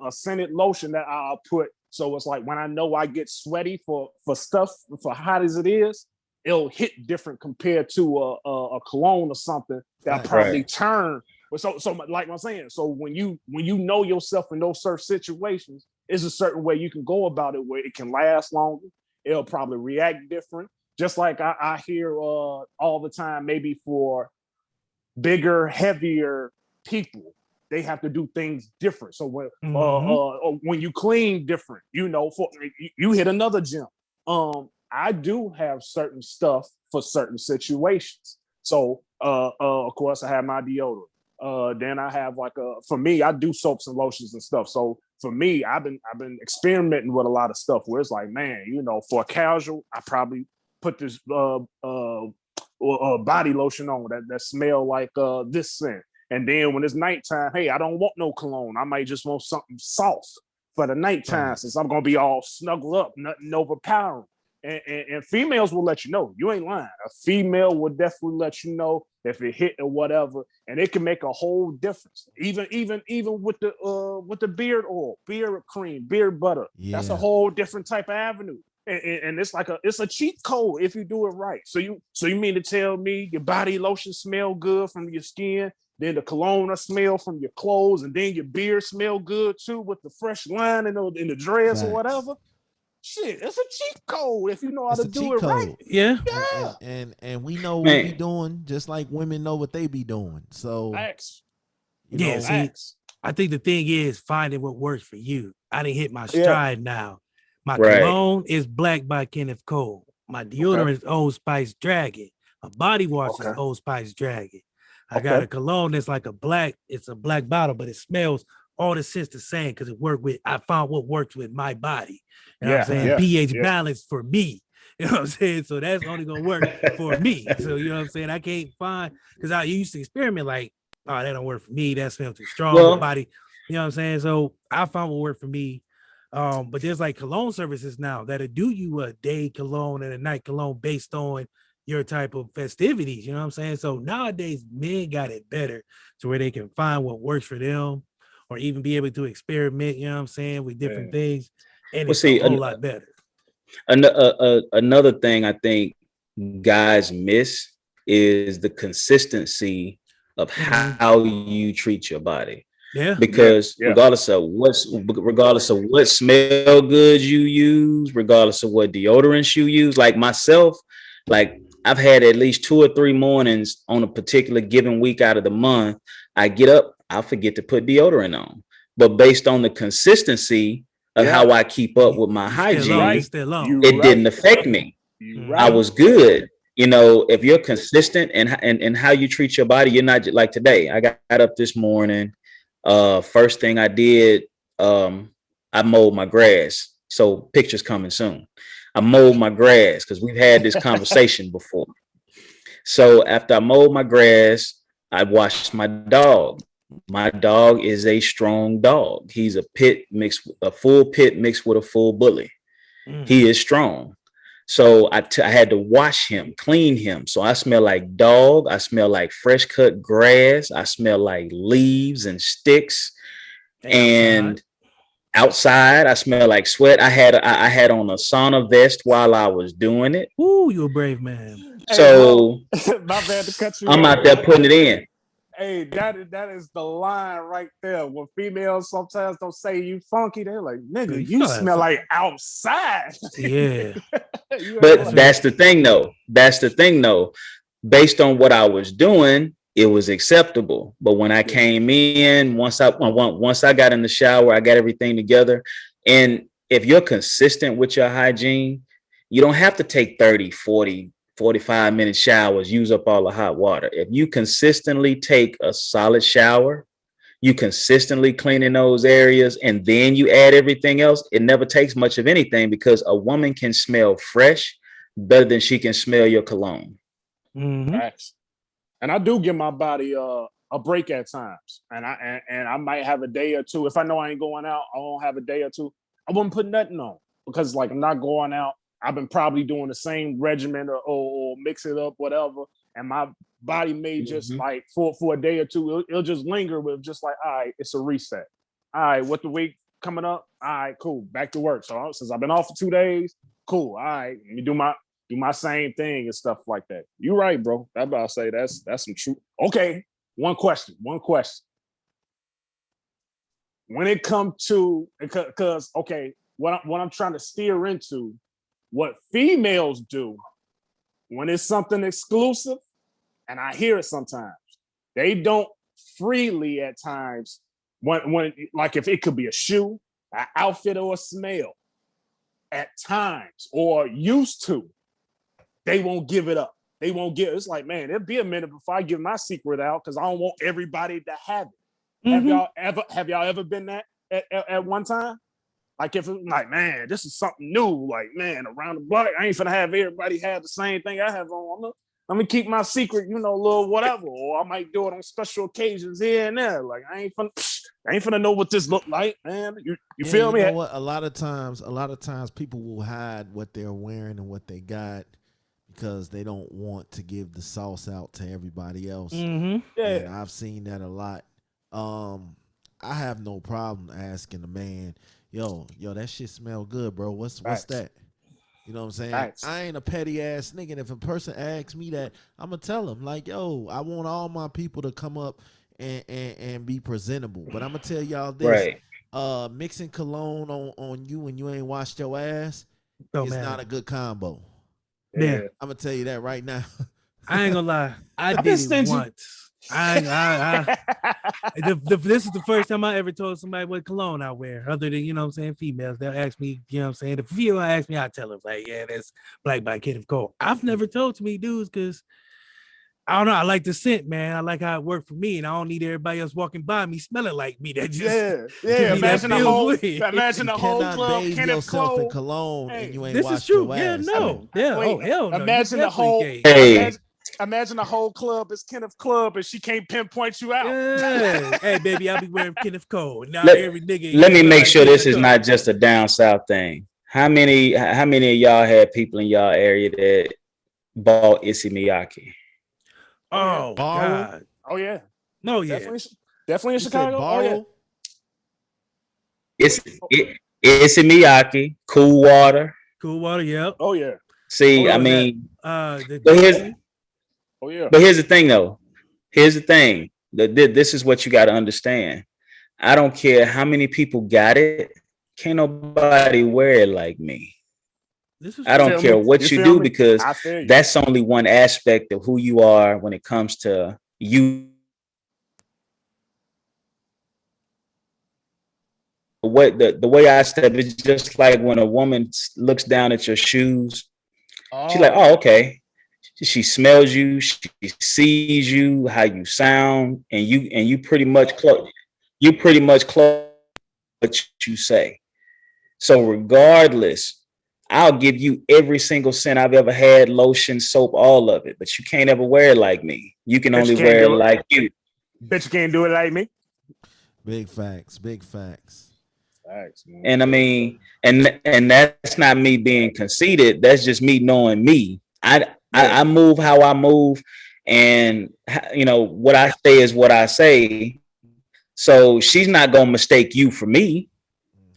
scented lotion that I'll put. So it's like when I know I get sweaty for stuff, for hot as it is, it'll hit different compared to a cologne or something that probably turn. So like I'm saying, so when you know yourself in those certain situations, is a certain way you can go about it where it can last longer. It'll probably react different. Just like I hear all the time, maybe for bigger, heavier people, they have to do things different. So when you clean different, you know, you hit another gem. I do have certain stuff for certain situations. So of course I have my deodorant. Then I have like for me, I do soaps and lotions and stuff. So for me, I've been experimenting with a lot of stuff where it's like, man, you know, for a casual, I probably put this body lotion on that smell like this scent. And then when it's nighttime, hey, I don't want no cologne. I might just want something soft for the nighttime since I'm gonna be all snuggled up, nothing overpowering. And females will let you know. You ain't lying. A female will definitely let you know if it hit or whatever, and it can make a whole difference. Even with the beard oil, beard cream, beard butter. Yeah. That's a whole different type of avenue. And it's like it's a cheat code if you do it right. So you mean to tell me your body lotion smell good from your skin, then the cologne smell from your clothes, and then your beard smell good too with the fresh line in the dress or whatever? Shit, it's a cheat code if you know how to do it right. Yeah. And we know what we doing, just like women know what they be doing. So I think the thing is finding what works for you. I didn't hit my stride now. My cologne is Black by Kenneth Cole. My deodorant is Old Spice Dragon. My body wash is Old Spice Dragon. I got a cologne that's like it's a black bottle, but it smells all the scents the same because I found what works with my body. You know what I'm saying? pH balance for me. You know what I'm saying? So that's only gonna work for me. So you know what I'm saying? I can't find, because I used to experiment like, oh, that don't work for me. That smells too strong. You know what I'm saying? So I found what worked for me. But there's like cologne services now that'll do you a day cologne and a night cologne based on your type of festivities. You know what I'm saying? So nowadays, men got it better to where they can find what works for them or even be able to experiment, you know what I'm saying, with different things. And it's a whole lot better. Another thing I think guys miss is the consistency of how you treat your body. Yeah. Because regardless of what smell good you use, regardless of what deodorants you use, like myself, like I've had at least 2 or 3 mornings on a particular given week out of the month. I get up, I forget to put deodorant on. But based on the consistency of how I keep up with my hygiene, it didn't affect me. I was good. You know, if you're consistent and how you treat your body, you're not like today. I got up this morning. First thing I did, I mowed my grass. So pictures coming soon. I mowed my grass because we've had this conversation before. So after I mowed my grass, I washed my dog. My dog is a strong dog. He's a full pit mixed with a full bully. He is strong. So I had to wash him, clean him. So I smell like dog. I smell like fresh cut grass. I smell like leaves and sticks. And outside, I smell like sweat. I had on a sauna vest while I was doing it. Ooh, you're a brave man. So my bad to cut you I'm out there putting it in. Hey, that is the line right there. When females sometimes don't say you funky, they're like, nigga, you smell like outside. Yeah. But that's the thing though. Based on what I was doing, it was acceptable. But when I came in, once I got in the shower, I got everything together. And if you're consistent with your hygiene, you don't have to take 30, 40, 45-minute showers, use up all the hot water. If you consistently take a solid shower, you consistently clean in those areas, and then you add everything else, it never takes much of anything because a woman can smell fresh better than she can smell your cologne. And I do give my body a break at times. And I might have a day or two. If I know I ain't going out, I won't have a day or two. I wouldn't put nothing on because like I'm not going out. I've been probably doing the same regimen or mix it up, whatever. And my body may just like for a day or two, it'll just linger with just like, all right, it's a reset. All right, what the week coming up? All right, cool. Back to work. So since I've been off for 2 days, cool. All right, let me do my same thing and stuff like that. You're right, bro. I'm about to say that's some truth. Okay, one question. When it comes to, because okay, what I'm trying to steer into, what females do when it's something exclusive, and I hear it sometimes, they don't freely at times when like if it could be a shoe, an outfit, or a smell, at times, or used to, they won't give it up. They won't give. It's like, man, it'll be a minute before I give my secret out because I don't want everybody to have it. Have y'all ever been that at one time? Like if it's like, man, this is something new. Like, man, around the block, I ain't finna have everybody have the same thing I have on. Let me keep my secret, you know, little whatever. Or I might do it on special occasions here and there. Like I ain't finna know what this look like, man. You feel me? You know what? A lot of times people will hide what they're wearing and what they got because they don't want to give the sauce out to everybody else. Yeah, and I've seen that a lot. I have no problem asking a man, yo, that shit smell good, bro. What's that? You know what I'm saying? I ain't a petty ass nigga. And if a person asks me that, I'm gonna tell them like, yo, I want all my people to come up and be presentable. But I'm gonna tell y'all this: mixing cologne on you when you ain't washed your ass is not a good combo. Yeah, I'm gonna tell you that right now. I ain't gonna lie. I did it once. This is the first time I ever told somebody what cologne I wear, other than, you know what I'm saying, females. They'll ask me, you know what I'm saying. If a female asks me, I tell them, like, yeah, that's Black by Kid of Cole. I've never told to me dudes because I don't know. I like the scent, man. I like how it worked for me, and I don't need everybody else walking by me smelling like me. That just Imagine the whole club bathe Kenneth yourself Cole in cologne and you ain't this washed is true. your Yeah, ass. no. Yeah. Oh hell no. Imagine the whole. Imagine the whole club is Kenneth Club and she can't pinpoint you out. Yeah. Hey, baby, I'll be wearing Kenneth Cole. Now Let- every nigga. Let me make sure this is Cole. not just a down south thing. How many of y'all had people in y'all area that bought Issey Miyake? Oh, Borrow? God. Oh yeah. No, yeah. Definitely in You said Chicago. Oh yeah. borrow? Issey Miyake, Cool Water. Cool Water, yep. Oh yeah. See, Oh, I yeah. mean, The but here's Oh yeah. but here's the thing though. Here's the thing. This is what you got to understand. I don't care how many people got it. Can't nobody wear it like me. This is I don't Feel care me? what You you feel do me? because I feel you. that's only one aspect of who you are when it comes to you. The way I step is just like when a woman looks down at your shoes. She's like, oh, okay. She smells you, she sees you, how you sound, and you pretty much close what you say. So regardless, I'll give you every single scent I've ever had, lotion, soap, all of it, but you can't ever wear it like me. You can Bet you only can't wear it do it. like you. Bet you can't do it like me. Big facts. Big facts. Thanks, man. And I mean, and that's not me being conceited. That's just me knowing me. I move how I move, and you know what I say is what I say. So she's not gonna mistake you for me.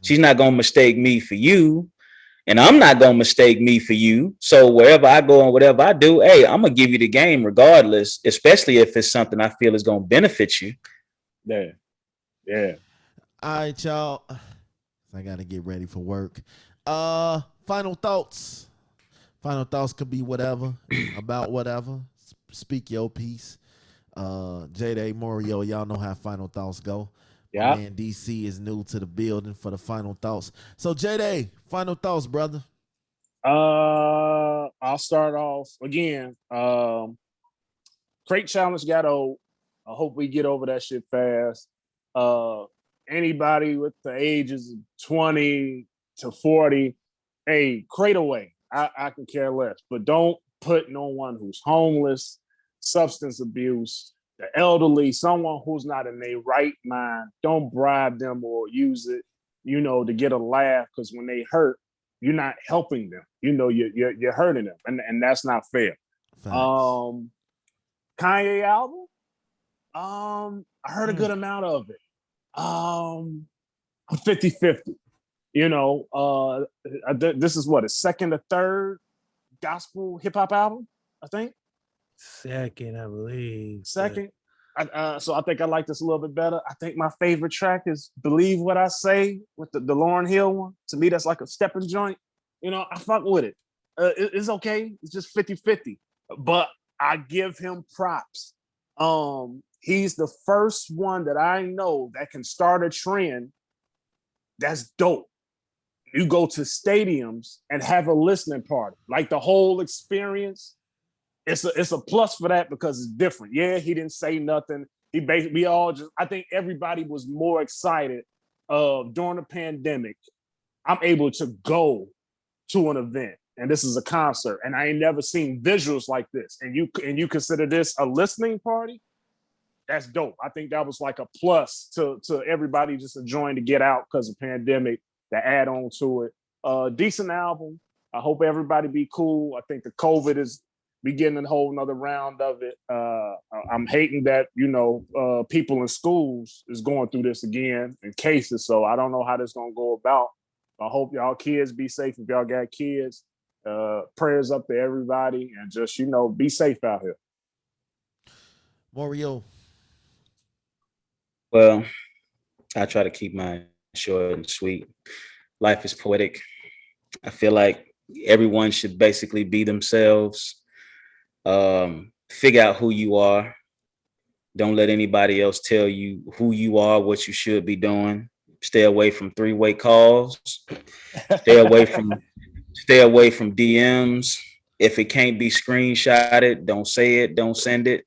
She's not gonna mistake me for you, and I'm not gonna mistake me for you. So wherever I go and whatever I do, hey, I'm gonna give you the game regardless, especially if it's something I feel is gonna benefit you. Yeah. Yeah. All right, y'all. I gotta get ready for work. Final thoughts. Final thoughts could be whatever, about whatever. Speak your piece. J-Day, MOREO, y'all know how final thoughts go. Yeah. Man, DC is new to the building for the final thoughts. So J-Day, final thoughts, brother. I'll start off again. Crate challenge got old. I hope we get over that shit fast. Anybody with the ages of 20 to 40, hey, crate away. I can care less, but don't put no one who's homeless, substance abuse, the elderly, someone who's not in their right mind. Don't bribe them or use it, to get a laugh. Because when they hurt, you're not helping them. You're hurting them, and that's not fair. Facts. Kanye album. I heard a good amount of it. I'm 50-50. This is what, a second or third gospel hip hop album, I think. second, I believe. Second. So I think I like this a little bit better. I think my favorite track is Believe What I Say with the Lauryn Hill one. To me, that's like a stepping joint. I fuck with it. It's okay. It's just 50-50. But I give him props. He's the first one that I know that can start a trend that's dope. You go to stadiums and have a listening party, like the whole experience. It's a plus for that because it's different. Yeah, he didn't say nothing. I think everybody was more excited during the pandemic. I'm able to go to an event, and this is a concert, and I ain't never seen visuals like this. And you consider this a listening party? That's dope. I think that was like a plus to everybody just enjoying to get out because of pandemic, to add on to it. Decent album. I hope everybody be cool. I think the COVID is beginning a whole another round of it. I'm hating that, people in schools is going through this again in cases. So I don't know how this is going to go about. I hope y'all kids be safe. If y'all got kids, prayers up to everybody, and just, be safe out here. MOREO. Well, I try to keep mine short and sweet. Life is poetic. I feel like everyone should basically be themselves. Figure out who you are. Don't let anybody else tell you who you are, what you should be doing. Stay away from three-way calls. Stay away from DMs. If it can't be screenshotted, don't say it, don't send it.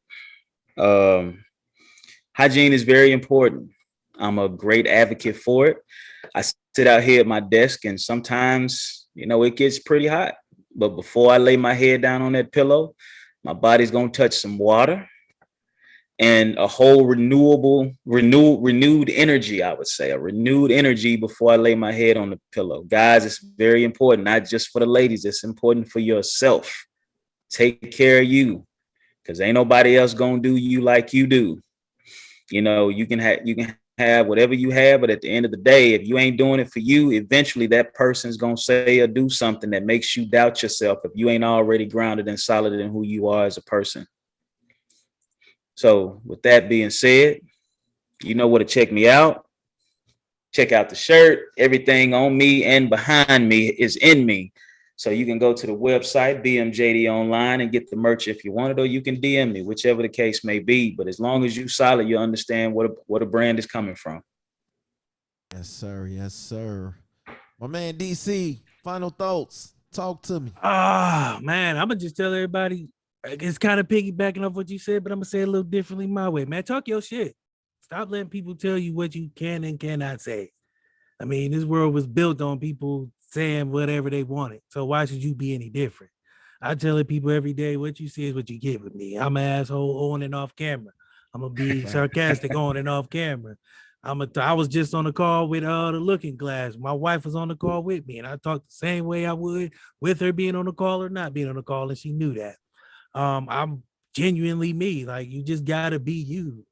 Hygiene is very important. I'm a great advocate for it. I sit out here at my desk, and sometimes, it gets pretty hot. But before I lay my head down on that pillow, My body's gonna touch some water and a whole renewed energy, I would say, a renewed energy before I lay my head on the pillow. Guys, it's very important, not just for the ladies, it's important for yourself. Take care of you, because ain't nobody else gonna do you like you do. You know, you can have whatever you have, but at the end of the day, if you ain't doing it for you, eventually that person's gonna say or do something that makes you doubt yourself if you ain't already grounded and solid in who you are as a person. So with that being said, you know where to check me out. Check out the shirt. Everything on me and behind me is in me. So you can go to the website, BMJD Online, and get the merch if you want it, or you can DM me, whichever the case may be. But as long as you solid, you understand what a brand is coming from. Yes, sir. Yes, sir. My man DC, final thoughts. Talk to me. Man, I'm gonna just tell everybody. It's kind of piggybacking off what you said, but I'm gonna say it a little differently my way, man. Talk your shit. Stop letting people tell you what you can and cannot say. I mean, this world was built on people saying whatever they wanted. So why should you be any different? I tell people every day, what you see is what you get with me. I'm an asshole on and off camera. I'm gonna be sarcastic on and off camera. I was just on the call with the Looking Glass. My wife was on the call with me, and I talked the same way I would with her being on the call or not being on the call, and she knew that. I'm genuinely me. Like, you just gotta be you.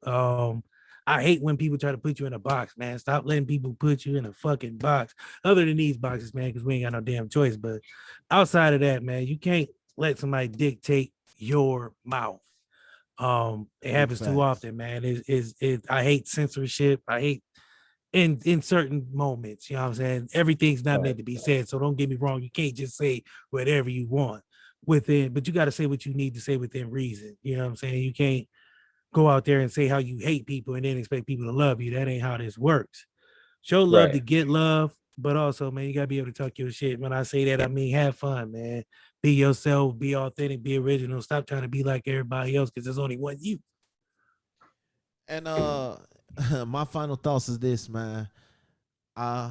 I hate when people try to put you in a box, man. Stop letting people put you in a fucking box. Other than these boxes, man, because we ain't got no damn choice. But outside of that, man, you can't let somebody dictate your mouth. It happens too often, man. I hate censorship. I hate in certain moments, you know what I'm saying? Everything's not meant to be said. So don't get me wrong. You can't just say whatever you want within, but you got to say what you need to say within reason. You know what I'm saying? You can't go out there and say how you hate people and then expect people to love you. That ain't how this works. Show love to get love, but also, man, you gotta be able to talk your shit. When I say that, I mean have fun, man. Be yourself, be authentic, be original. Stop trying to be like everybody else, because there's only one you. And my final thoughts is this, man. I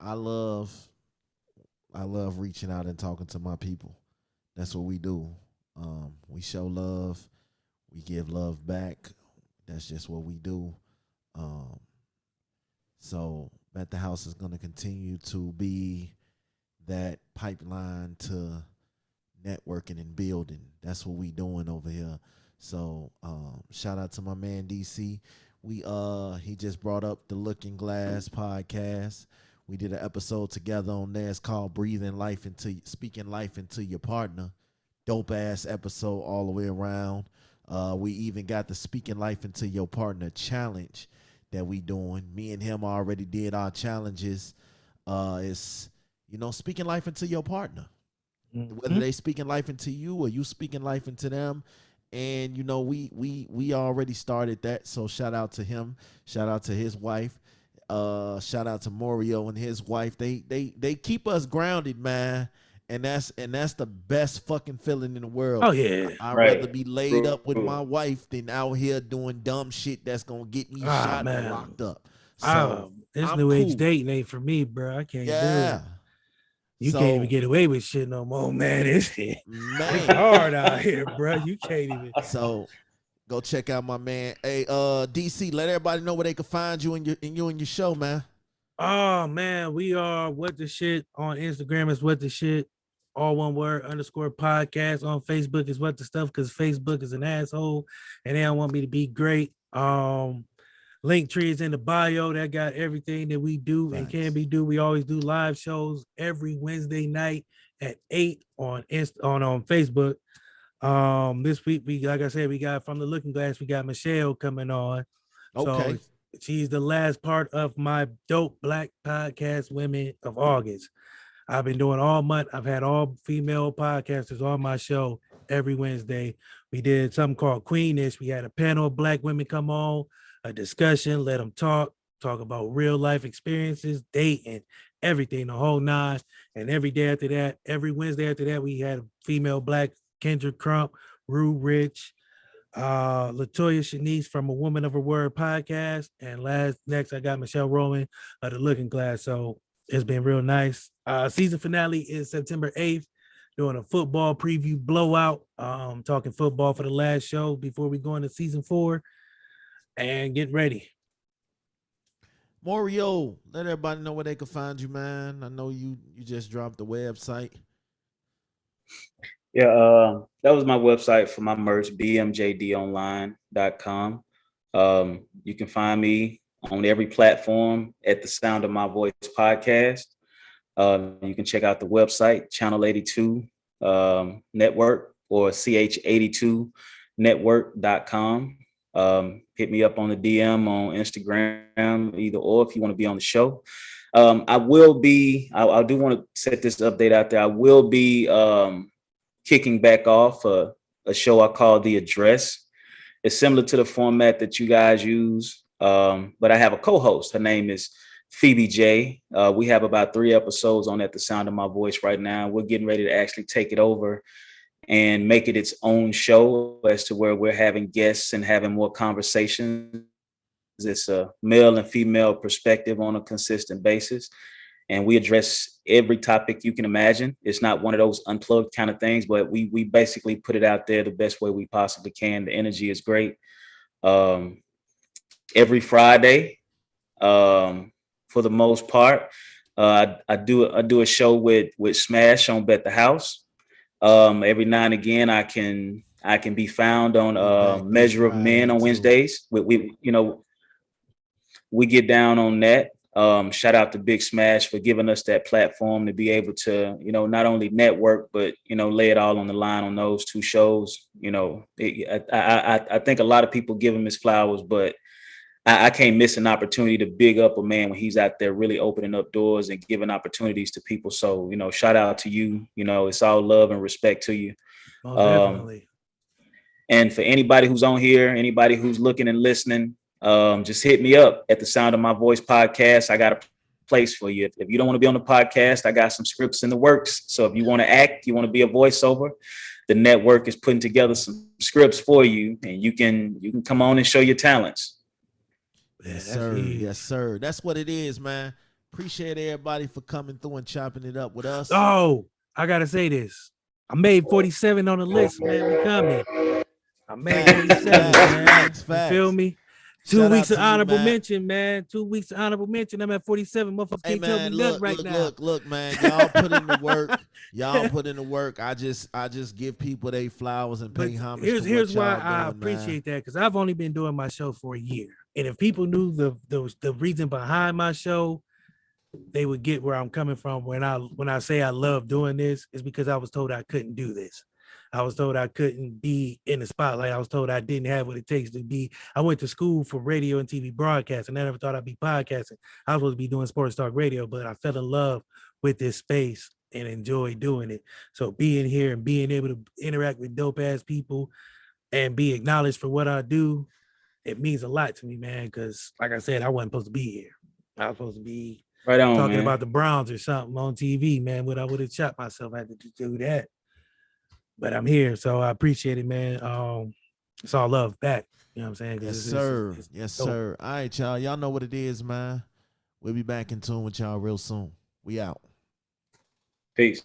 love reaching out and talking to my people. That's what we do. We show love. We give love back. That's just what we do. So Bet the House is going to continue to be that pipeline to networking and building. That's what we doing over here. So shout out to my man DC. He just brought up the Looking Glass podcast. We did an episode together on there. It's called Speaking Life into Your Partner. Dope ass episode all the way around. We even got the Speaking Life into Your Partner challenge that we doing. Me and him already did our challenges. It's, speaking life into your partner. Mm-hmm. Whether they speaking life into you or you speaking life into them. And, we already started that. So shout out to him. Shout out to his wife. Shout out to MOREO and his wife. They keep us grounded, man. And that's the best fucking feeling in the world. Oh yeah. I'd rather be laid up with my wife than out here doing dumb shit that's gonna get me shot and locked up. So this new age dating ain't for me, bro. I can't do it. You can't even get away with shit no more, man. It's hard out here, bro. You can't even. So go check out my man. Hey, DC, let everybody know where they can find you and your show, man. Oh man, we are What the Shit on Instagram is What the Shit, all one word _podcast. On Facebook is What the Stuff, because Facebook is an asshole and they don't want me to be great. Linktree is in the bio. That got everything that we do and can be do. We always do live shows every Wednesday night at 8 on Facebook. This week, like I said, we got from the Looking Glass, we got Michelle coming on. Okay. So she's the last part of my dope Black podcast, Women of August. I've been doing all month. I've had all female podcasters on my show every Wednesday. We did something called Queenish. We had a panel of Black women come on, a discussion, let them talk about real life experiences, dating, everything, the whole nine. And every day after that, every Wednesday after that, we had a female Black, Kendra Crump, Rue Rich, Latoya Shanice from A Woman of Her Word podcast, and next I got Michelle Rowan of the Looking Glass. So it's been real nice. Season finale is September 8th. doing a football preview blowout. Talking football for the last show before we go into season 4 and get ready. MOREO, let everybody know where they can find you, man. I know you just dropped the website. Yeah, that was my website for my merch, bmjdonline.com. You can find me on every platform at the Sound of My Voice podcast. You can check out the website, Channel 82 Network or ch82network.com. Hit me up on the DM on Instagram, either or if you want to be on the show. I do want to set this update out there. I will be kicking back off a show I call The Address. It's similar to the format that you guys use, but I have a co-host. Her name is Phoebe J. We have about 3 episodes on At the Sound of My Voice right now. We're getting ready to actually take it over and make it its own show as to where we're having guests and having more conversations. It's a male and female perspective on a consistent basis. And we address every topic you can imagine. It's not one of those unplugged kind of things, but we basically put it out there the best way we possibly can. The energy is great. Every Friday, for the most part, I do a show with Smash on Bet the House. Every now and again, I can be found on Measure of Men on Wednesdays. We get down on that. Shout out to Big Smash for giving us that platform to be able to, not only network, but, lay it all on the line on those 2 shows. I think a lot of people give him his flowers, but I can't miss an opportunity to big up a man when he's out there really opening up doors and giving opportunities to people. So, shout out to you. It's all love and respect to you. Most definitely. And for anybody who's on here, anybody who's looking and listening, just hit me up at the Sound of My Voice podcast. I got a place for you. If you don't want to be on the podcast, I got some scripts in the works. So if you want to act, you want to be a voiceover, the network is putting together some scripts for you, and you can come on and show your talents. Yes, sir. Yes, sir. That's what it is, man. Appreciate everybody for coming through and chopping it up with us. Oh, I gotta say this. I made 47 on the list, man. We coming. I made 47, man. You feel me? 2 weeks of honorable mention, man. 2 weeks of honorable mention. I'm at 47. Motherfuckers can't tell me nothing right now. Look, man. Y'all put in the work. Y'all put in the work. I just give people their flowers and pay homage. Here's why I appreciate that, because I've only been doing my show for a year. And if people knew the reason behind my show, they would get where I'm coming from. When I say I love doing this, it's because I was told I couldn't do this. I was told I couldn't be in the spotlight. I was told I didn't have what it takes to be. I went to school for radio and TV broadcasting. I never thought I'd be podcasting. I was supposed to be doing sports talk radio, but I fell in love with this space and enjoy doing it. So being here and being able to interact with dope ass people and be acknowledged for what I do, it means a lot to me, man. Because like I said, I wasn't supposed to be here. I was supposed to be talking about the Browns or something on TV, man. But I would have shot myself after to do that. But I'm here, so I appreciate it, man. It's all love back. You know what I'm saying? Yes, sir. Yes, sir. All right, y'all. Y'all know what it is, man. We'll be back in tune with y'all real soon. We out. Peace.